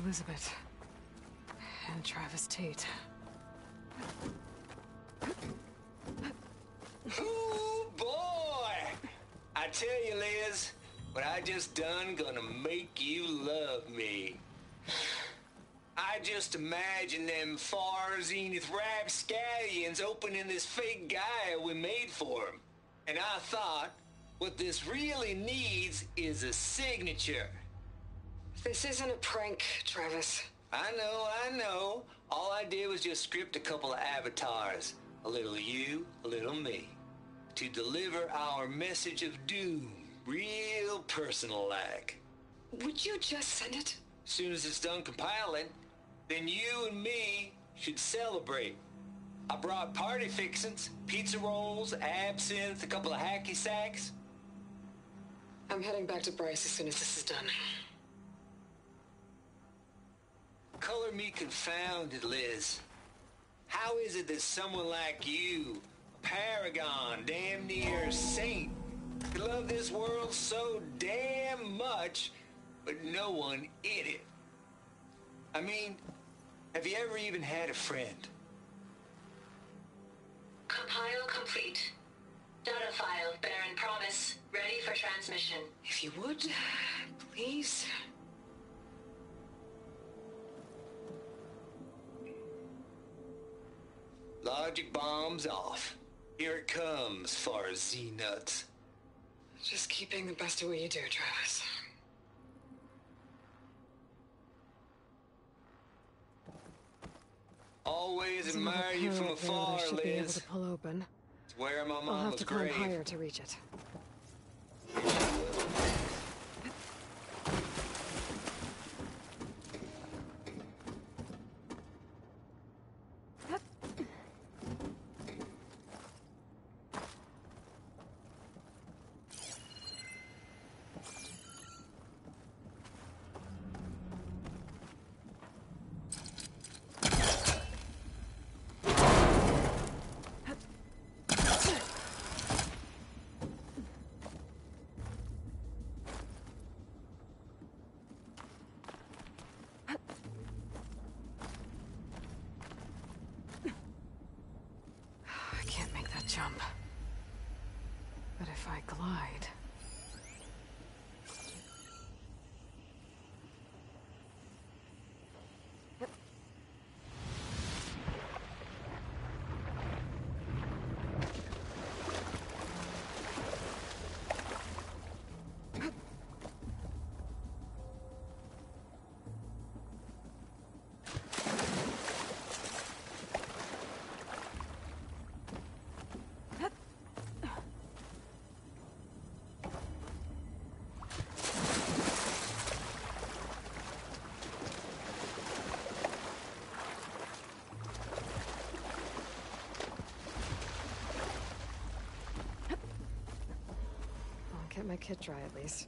Elizabeth and Travis Tate. Ooh, boy! I tell you, Liz, what I just done gonna make you love me. I just imagine them far zenith rapscallions opening this fake guy we made for him. And I thought, what this really needs is a signature. This isn't a prank, Travis. I know. All I did was just script a couple of avatars. A little you, a little me. To deliver our message of doom, real personal-like. Would you just send it? As soon as it's done compiling, then you and me should celebrate. I brought party fixins, pizza rolls, absinthe, a couple of hacky sacks. I'm heading back to Bryce as soon as this is done. Color me confounded, Liz. How is it that someone like you, a paragon, damn near saint, could love this world so damn much, but no one in it? I mean, have you ever even had a friend? Compile complete. Data file, Baron Promise, ready for transmission. If you would, please. Logic bombs off. Here it comes, far Z-nuts. Just keeping the best of what you do, Travis. Always admire you from afar, Should be able Liz. to pull open. It's where my I'll have mama's to climb grave. higher to reach it. Jump. But if I glide... Get my kit dry, at least.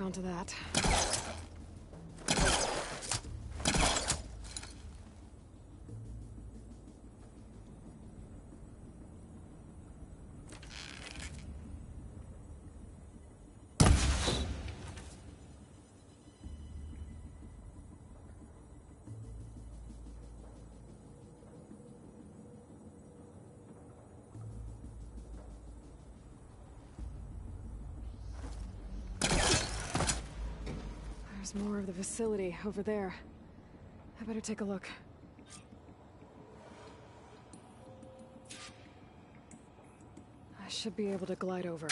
onto that. There's more of the facility over there. I better take a look. I should be able to glide over.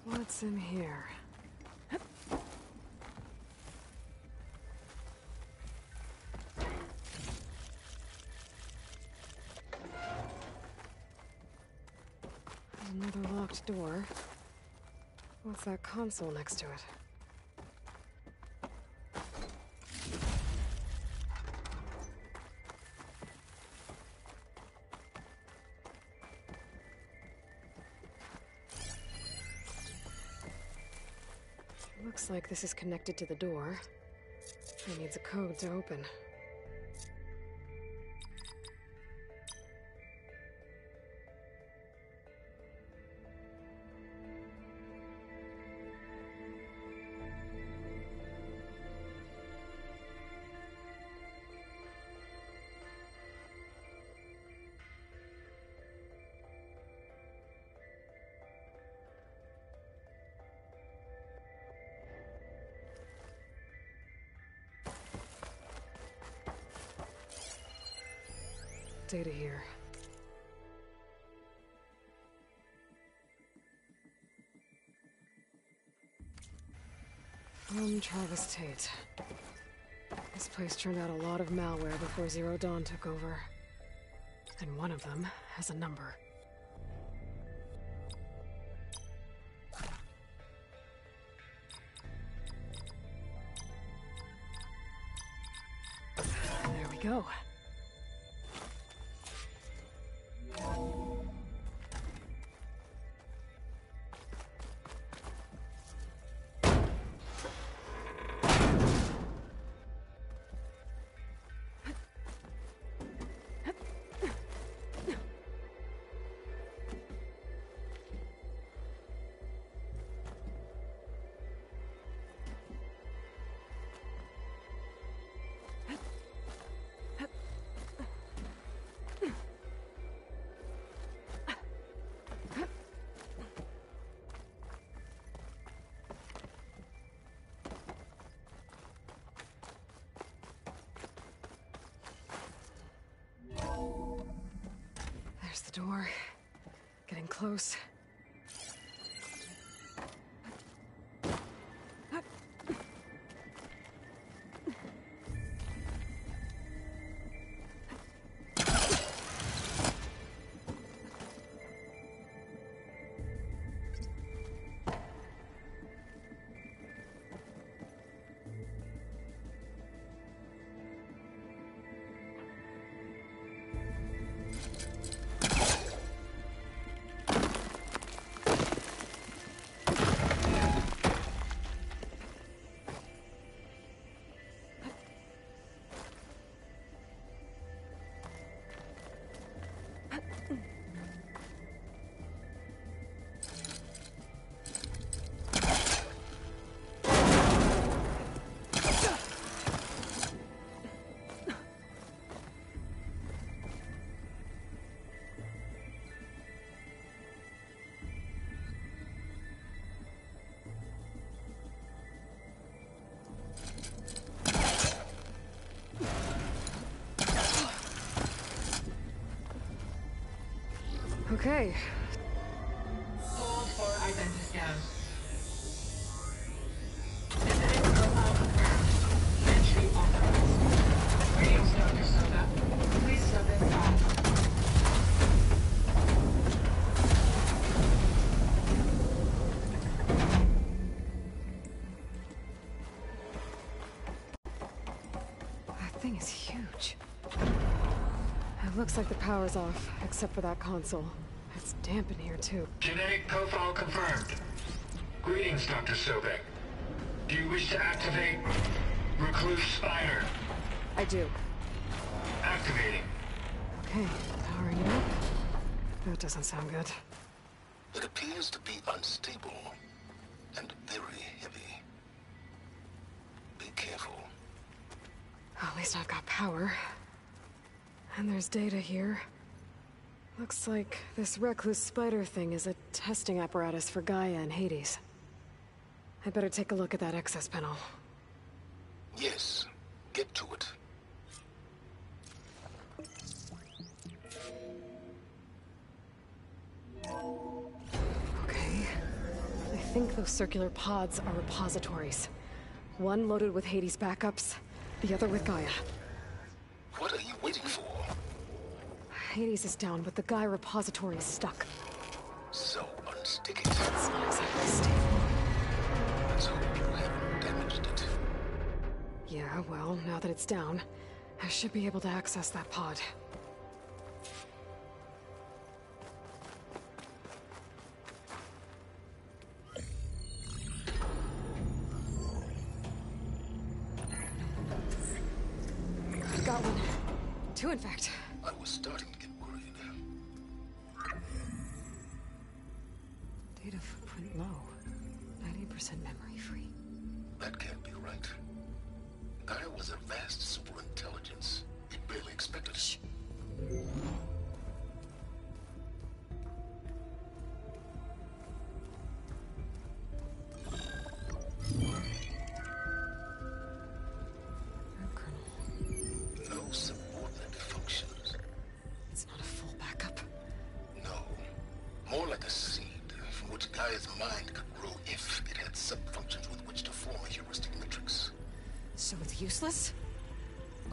What's in here? Another locked door. What's that console next to it? Looks like this is connected to the door. It needs a code to open. Data here. From Travis Tate. This place turned out a lot of malware before Zero Dawn took over. And one of them has a number. There we go. There's the door. Getting close. Okay. Hold for identiscan. Identity profile confirmed. Entry authorized. Greetings, Dr. Soda. Please step inside. thing is huge. It looks like the power's off, except for that console. It's damp in here, too. Genetic profile confirmed. Greetings, Dr. Sobek. Do you wish to activate Recluse Spider? I do. Activating. Okay, powering it up. That doesn't sound good. It appears to be unstable and very heavy. Be careful. At least I've got power. And there's data here. Looks like this Recluse Spider thing is a testing apparatus for Gaia and Hades. I'd better take a look at that access panel. Yes, get to it. Okay. I think those circular pods are repositories. One loaded with Hades backups, the other with Gaia. What are you waiting for? Hades is down, but the Gaia repository is stuck. So unstick it. It's not exactly stable. Let's hope you haven't damaged it. Yeah, well, now that it's down, I should be able to access that pod. I've got one. Two, in fact. I was starting to get worried. Data footprint low. 90% memory free. That can't be right. Gaia was a vast superintelligence. It barely expected it. No subordinate functions. It's not a full backup. No. More like a seed from which Gaia's mind could grow if it had sub-functions with which to form a heuristic matrix. So it's useless?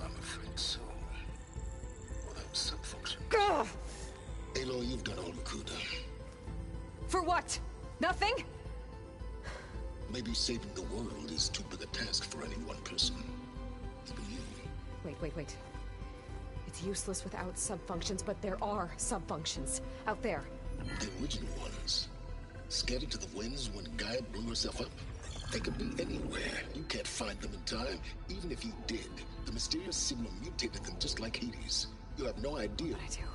I'm afraid so. Without sub-function. Ugh! Aloy, you've done all you could. For what? Nothing? Maybe saving the world is too big a task for any one person. Even you. Wait. It's useless without subfunctions, but there are subfunctions out there. The original ones. Scattered to the winds when Gaia blew herself up? They could be anywhere. You can't find them in time. Even if you did, the mysterious signal mutated them just like Hades. You have no idea. But I do.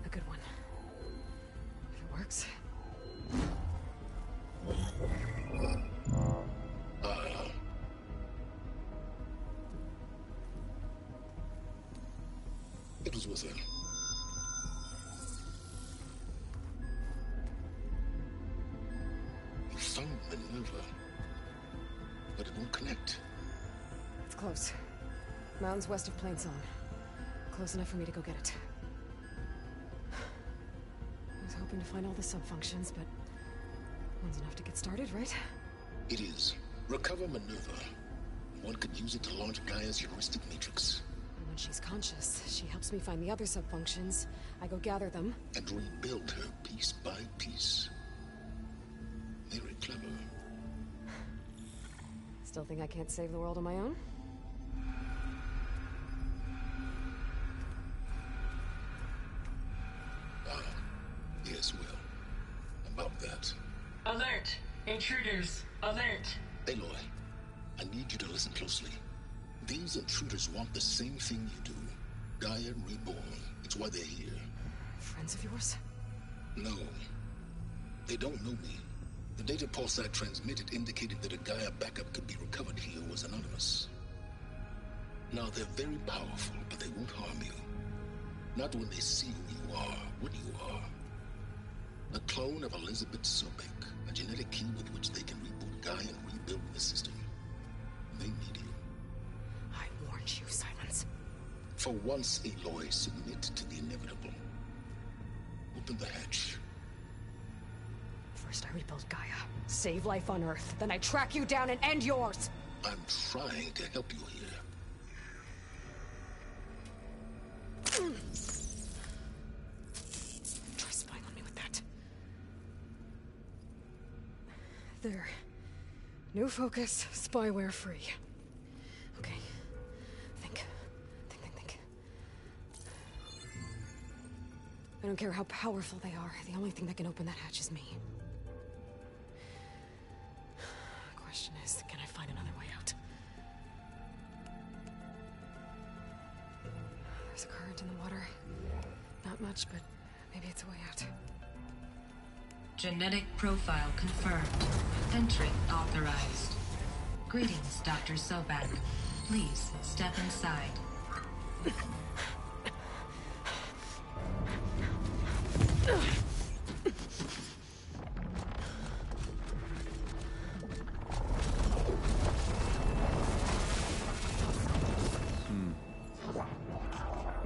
A good one. If it works. It was with her. You found Minerva, but it won't connect. It's close. Mountains west of Plainsong. Close enough for me to go get it. I was hoping to find all the subfunctions, but one's enough to get started, right? It is. Recover Minerva. One could use it to launch Gaia's heuristic matrix. And when she's conscious, she helps me find the other subfunctions. I go gather them. And rebuild her piece by piece. Very clever. Still think I can't save the world on my own? Yes, well. About that. Alert! Intruders! Alert! Aloy, I need you to listen closely. These intruders want the same thing you do. Gaia reborn. It's why they're here. Friends of yours? No. They don't know me. The data pulse I transmitted indicated that a Gaia backup could be recovered here was anonymous. Now, they're very powerful, but they won't harm you. Not when they see who you are, what you are. A clone of Elizabeth Sobek, a genetic key with which they can reboot Gaia and rebuild the system. They need you. I warned you, Silence. For once, Aloy, submit to the inevitable. Open the hatch. First I rebuild Gaia, save life on Earth, then I track you down and end yours! I'm trying to help you here. Try spying on me with that. There. New focus, spyware free. Okay. Think. I don't care how powerful they are. The only thing that can open that hatch is me. The question is, can I find another way out? There's a current in the water. Not much, but maybe it's a way out. Genetic profile confirmed. Entry authorized. Greetings, Dr. Sobek. Please step inside.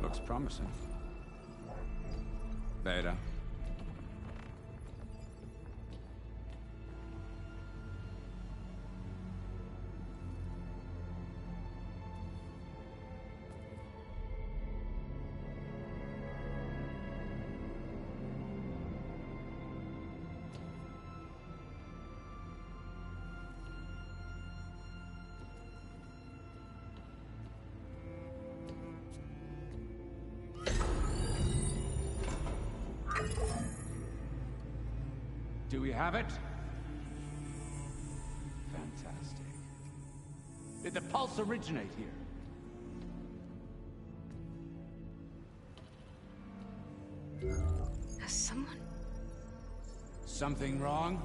Looks promising. Beta. Do we have it? Fantastic. Did the pulse originate here? Has someone... Something wrong?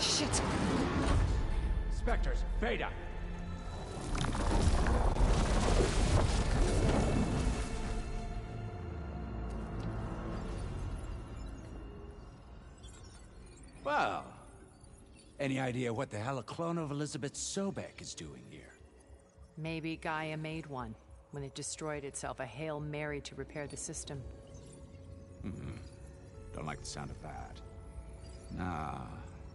Shit! Spectres, Beta! Well, any idea what the hell a clone of Elizabeth Sobek is doing here? Maybe Gaia made one when it destroyed itself, a Hail Mary to repair the system. Don't like the sound of that. Nah,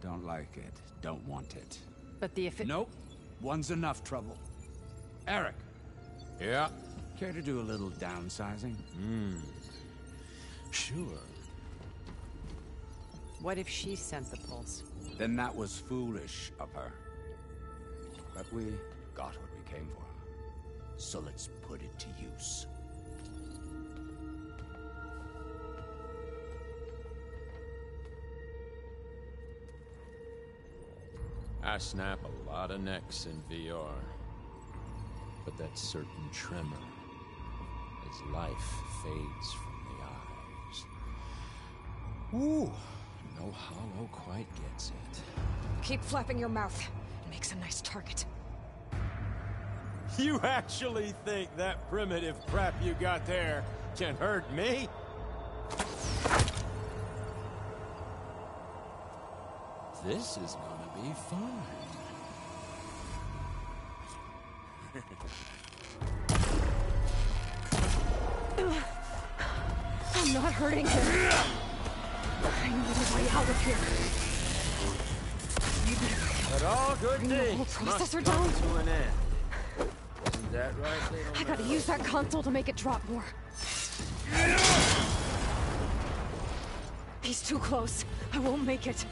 don't like it. Don't want it. But the Nope. One's enough trouble. Eric. Yeah? Care to do a little downsizing? Sure. What if she sent the pulse? Then that was foolish of her. But we got what we came for. So let's put it to use. I snap a lot of necks in VR. But that certain tremor as life fades from the eyes. Ooh, no hollow quite gets it. Keep flapping your mouth. It makes a nice target. You actually think that primitive crap you got there can hurt me? This is gonna be fun. I'm not hurting him. I need a way out of here. But all good Bring the whole things processor must down. come to an end. Isn't that right, little I gotta man? use that console to make it drop more. He's too close. I won't make it.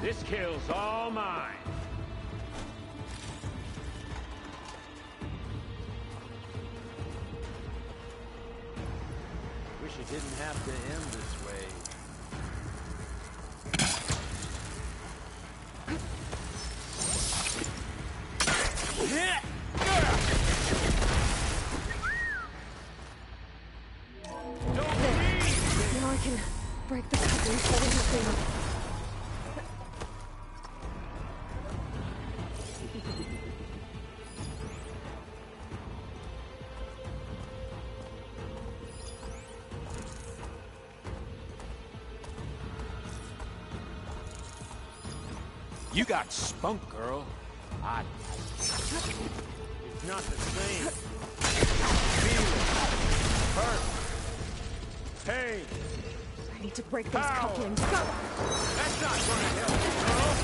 This kill's all mine. Wish it didn't have to end this way. Now I can break the couplings holding her thing. You got spunk, girl. It's not the same. Feel it. Hurt. Hey! I need to break those couplings. Go! That's not gonna help, girl!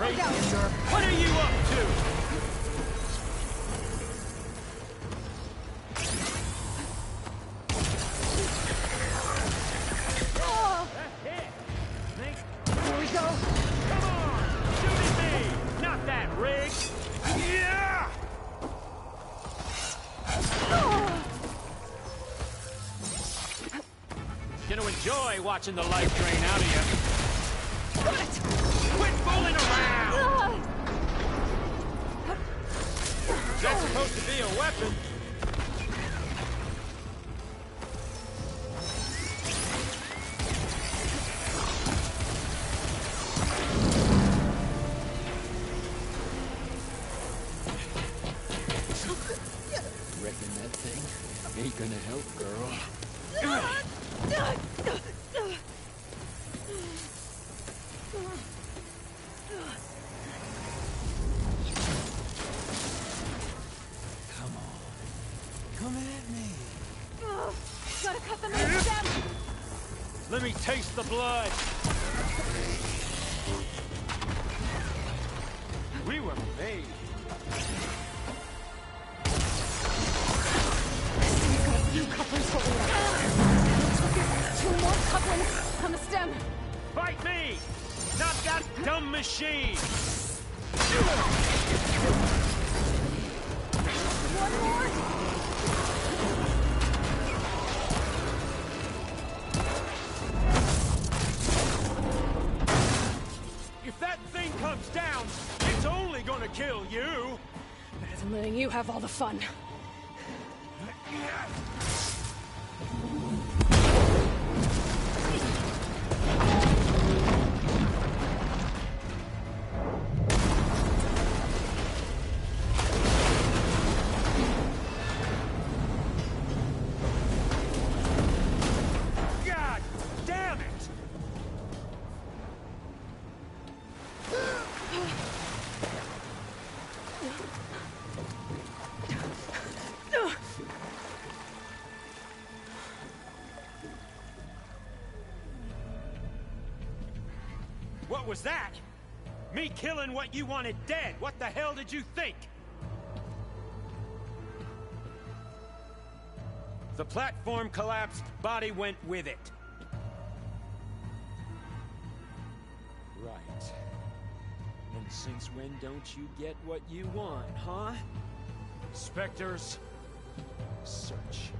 Look out! What are you up to? Here we go. Come on! Shoot at me! Not that rig! Yeah! Gonna enjoy watching the life drain out of you. Quit fooling around! That's supposed to be a weapon. Reckon that thing ain't gonna help, girl. Come on. Come at me. Gotta cut them in stem. Let me taste the blood. We were made. We've got a few couplings holding it up. 2 more couplings on the stem. Fight me! Not that dumb machine! One more. If that thing comes down, it's only gonna kill you! Better than letting you have all the fun. God damn it! What was that? Me killing what you wanted dead. What the hell did you think? The platform collapsed, body went with it. Right. And since when don't you get what you want, huh? Spectres, Search.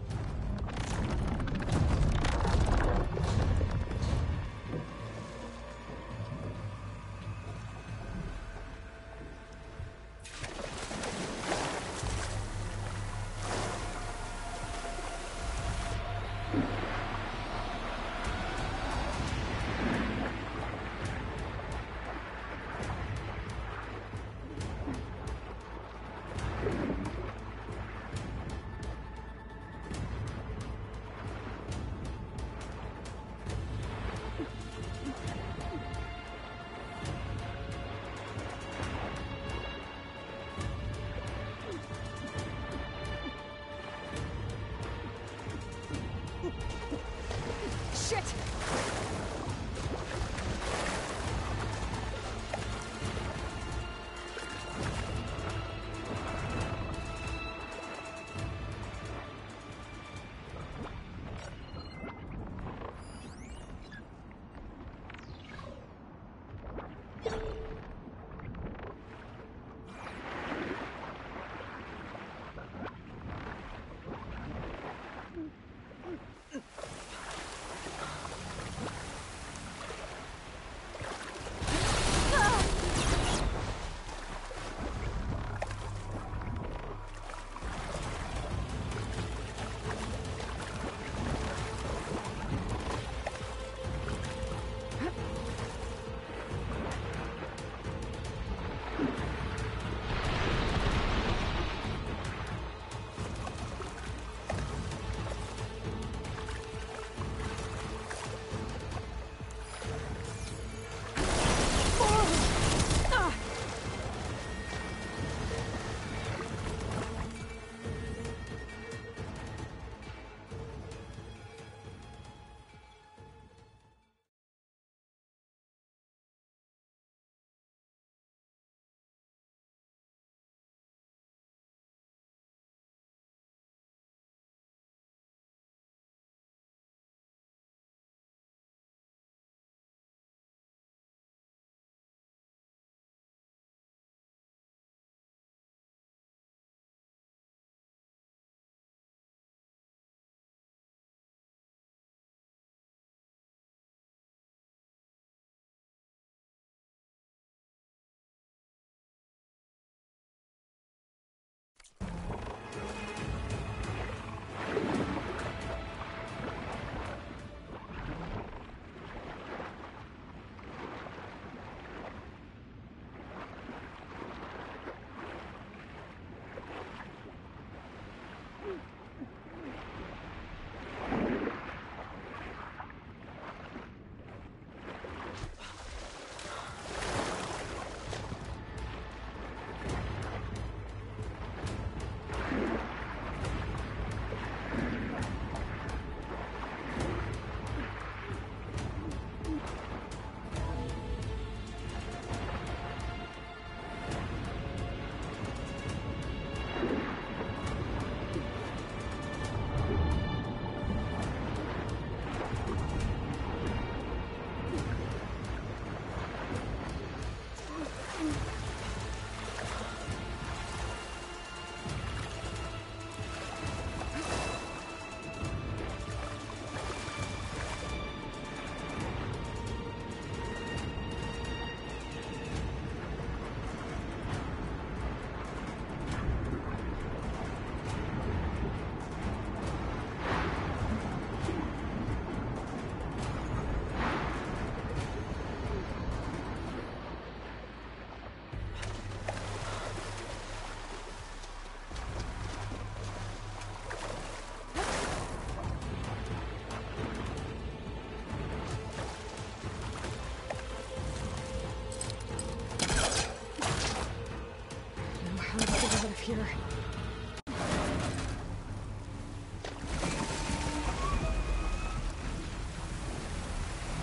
here.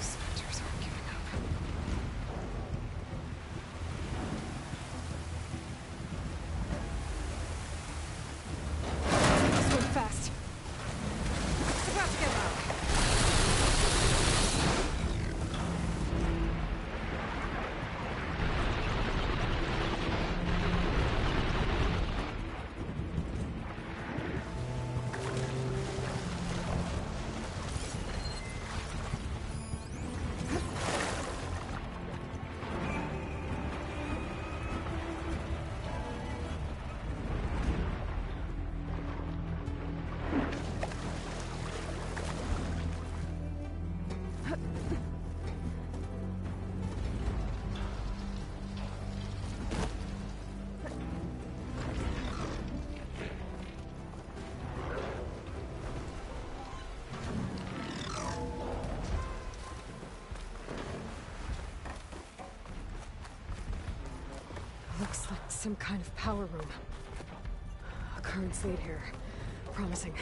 Spectres aren't giving up. Swim fast. It's about to get loud. Looks like some kind of power room. A current's lead here. Promising.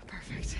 Perfect.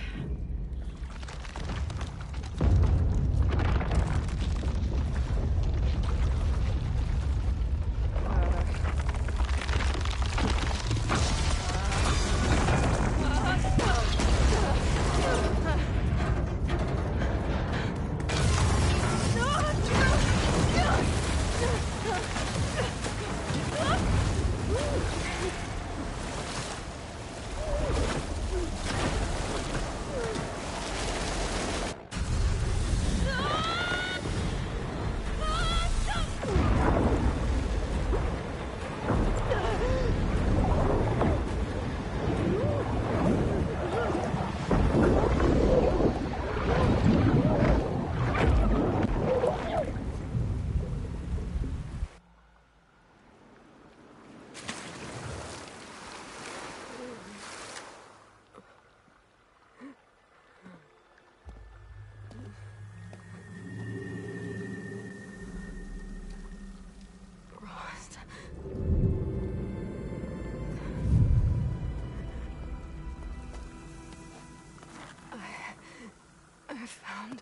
I found...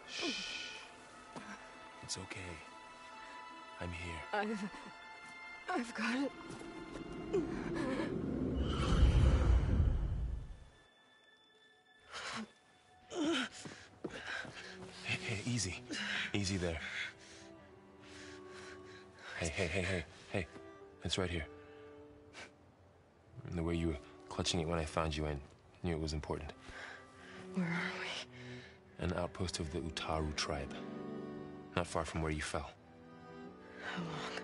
Shh. It's okay. I'm here. I've got it. Hey, easy. Easy there. Hey. It's right here. And the way you were clutching it when I found you, I knew it was important. Where are we? An outpost of the Utaru tribe. Not far from where you fell. How long?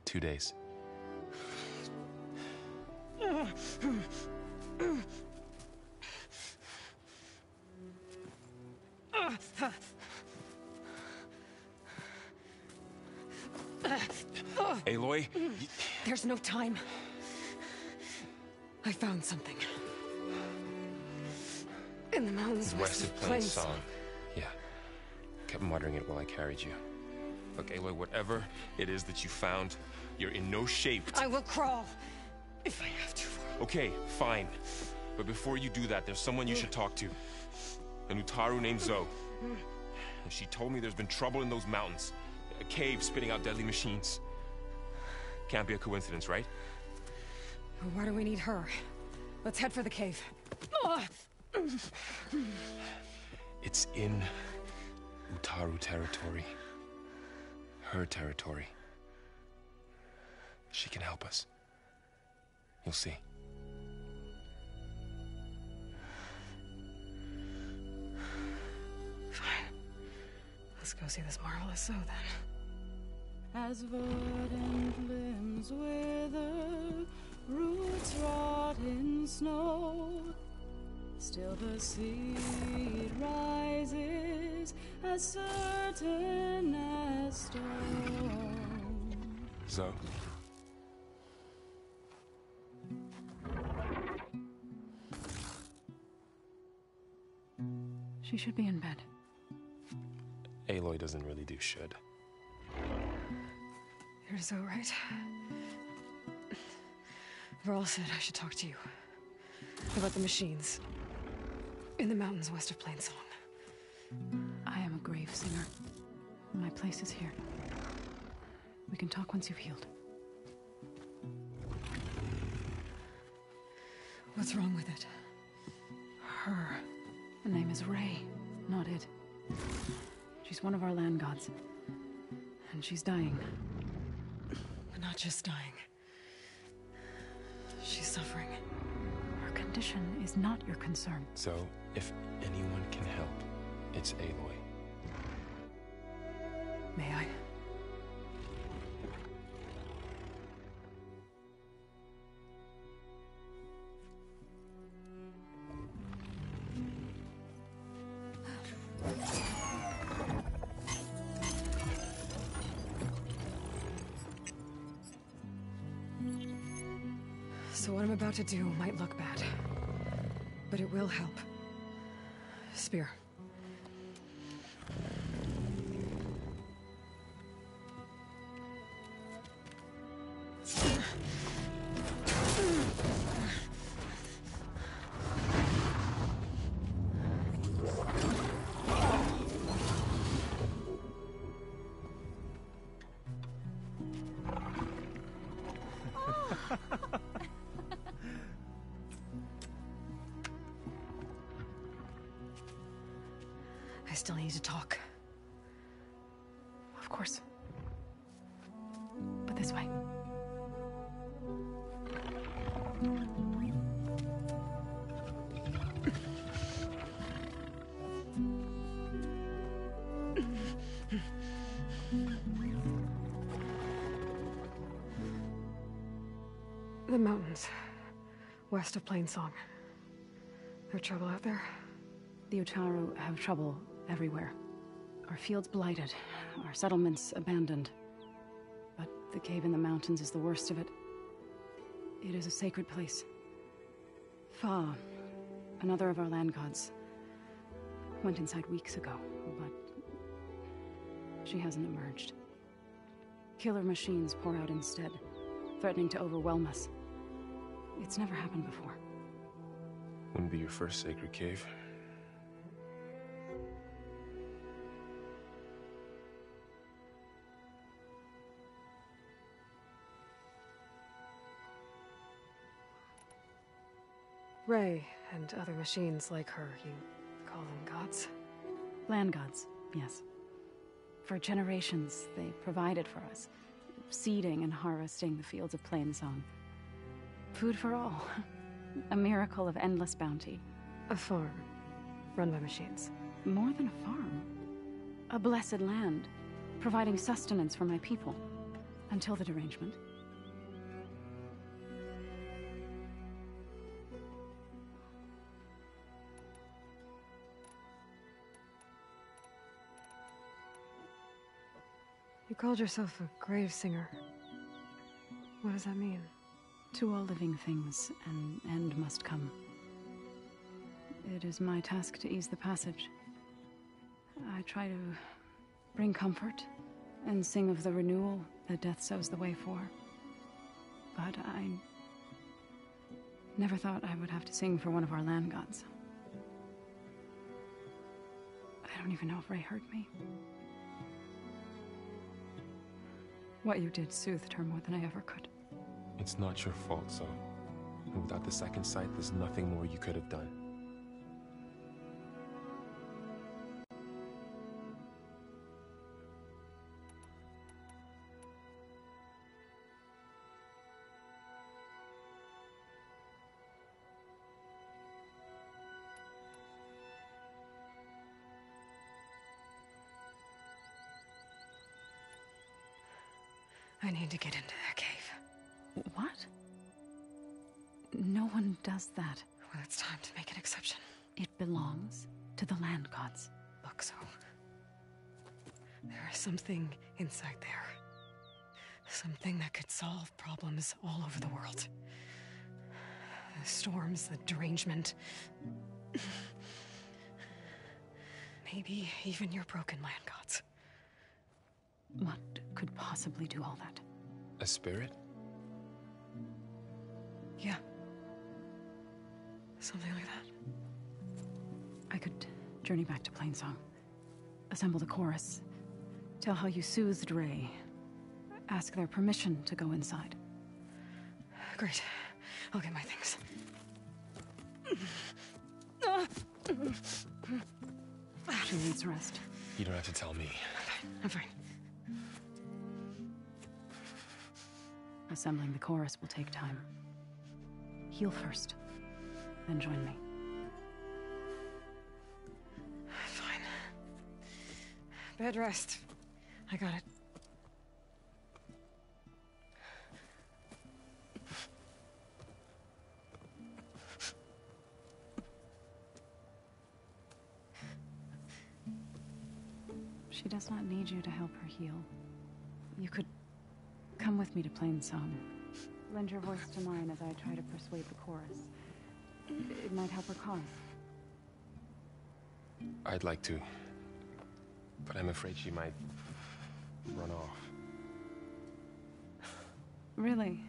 2 days. Aloy? There's no time. I found something. In the mountains West of Plains Plains. Song. Yeah. Kept muttering it while I carried you. Look, Aloy, whatever it is that you found, you're in no shape to... I will crawl, if I have to. Okay, fine. But before you do that, there's someone you should talk to. An Utaru named Zoe. And she told me there's been trouble in those mountains. A cave spitting out deadly machines. Can't be a coincidence, right? Why do we need her? Let's head for the cave. It's in Utaru territory. Her territory. She can help us. You'll see. Fine. Let's Let's go see this marvelous Zoe then. As verdant limbs wither, roots rot in snow, still the seed rises as certain as stone. Zoe? She should be in bed. Aloy doesn't really do should. You're Zoe, right? Varl said I should talk to you about the machines in the mountains west of Plainsong. I am a grave singer. My place is here. We can talk once you've healed. What's wrong with it? Her. The name is Ray, not it. She's one of our land gods. And she's dying. But not just dying. She's suffering. Her condition is not your concern. So, if anyone can help, it's Aloy. May I? So what I'm about to do might look bad, but it will help. Spear. I still need to talk. Of course. But this way. The mountains, west of Plainsong. There's trouble out there? The Utaru have trouble everywhere. Our fields blighted, our settlements abandoned. But the cave in the mountains is the worst of it. It is a sacred place. Fa, another of our land gods, went inside weeks ago, but she hasn't emerged. Killer machines pour out instead, threatening to overwhelm us. It's never happened before. Wouldn't be your first sacred cave. Ray and other machines like her, you call them gods? Land gods, yes. For generations, they provided for us, seeding and harvesting the fields of Plainsong. Food for all. A miracle of endless bounty. A farm, run by machines. More than a farm. A blessed land, providing sustenance for my people. Until the derangement. You called yourself a grave singer. What does that mean? To all living things, an end must come. It is my task to ease the passage. I try to bring comfort and sing of the renewal that death sows the way for. But I never thought I would have to sing for one of our land gods. I don't even know if Ray heard me. What you did soothed her more than I ever could. It's not your fault, Zoe. And without the second sight, there's nothing more you could have done. I need to get into their cave. What? No one does that. Well, it's time to make an exception. It belongs to the land gods. Look, so there is something inside there. Something that could solve problems all over the world. The storms, the derangement. Maybe even your broken land gods. What could possibly do all that? A spirit? Yeah. Something like that. I could journey back to Plainsong, assemble the chorus, tell how you soothed Ray, ask their permission to go inside. Great. I'll get my things. She needs rest. You don't have to tell me. I'm fine. Assembling the chorus will take time. Heal first, then join me. Fine. Bed rest. I got it. She does not need you to help her heal. You could come with me to Plainsong. Lend your voice to mine as I try to persuade the chorus. It might help her cause. I'd like to, but I'm afraid she might run off. Really?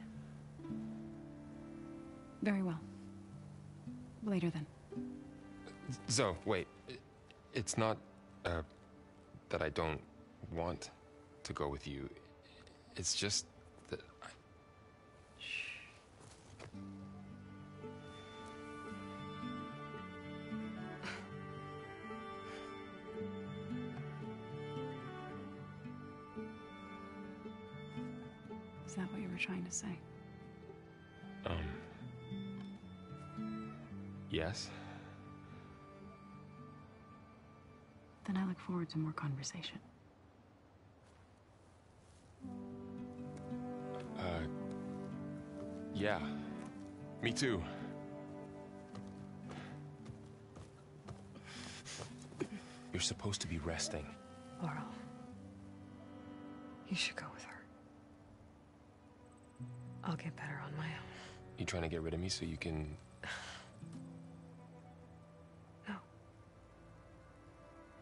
Very well. Later then. Zoe, wait. It's not, that I don't want to go with you. It's just that I... Is that what you were trying to say? Yes? Then I look forward to more conversation. Yeah. Me too. You're supposed to be resting. Laurel, you should go with her. I'll get better on my own. You trying to get rid of me so you can... No.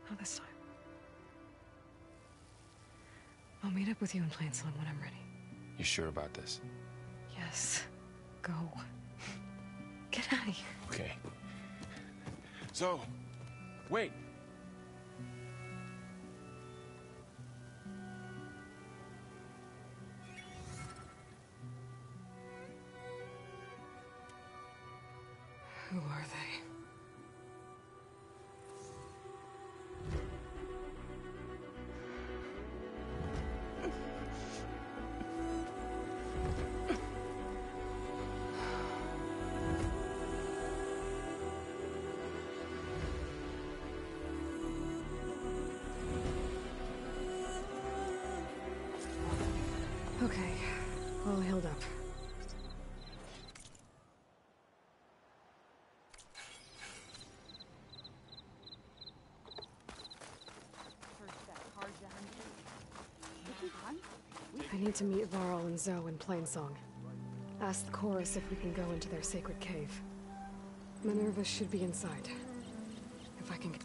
Not this time. I'll meet up with you in Plainsong when I'm ready. You sure about this? Yes. Go. Get out of here. Okay. So, wait. Who are they? Okay, all healed up. I need to meet Varl and Zoe in Plainsong. Ask the chorus if we can go into their sacred cave. Minerva should be inside. If I can get...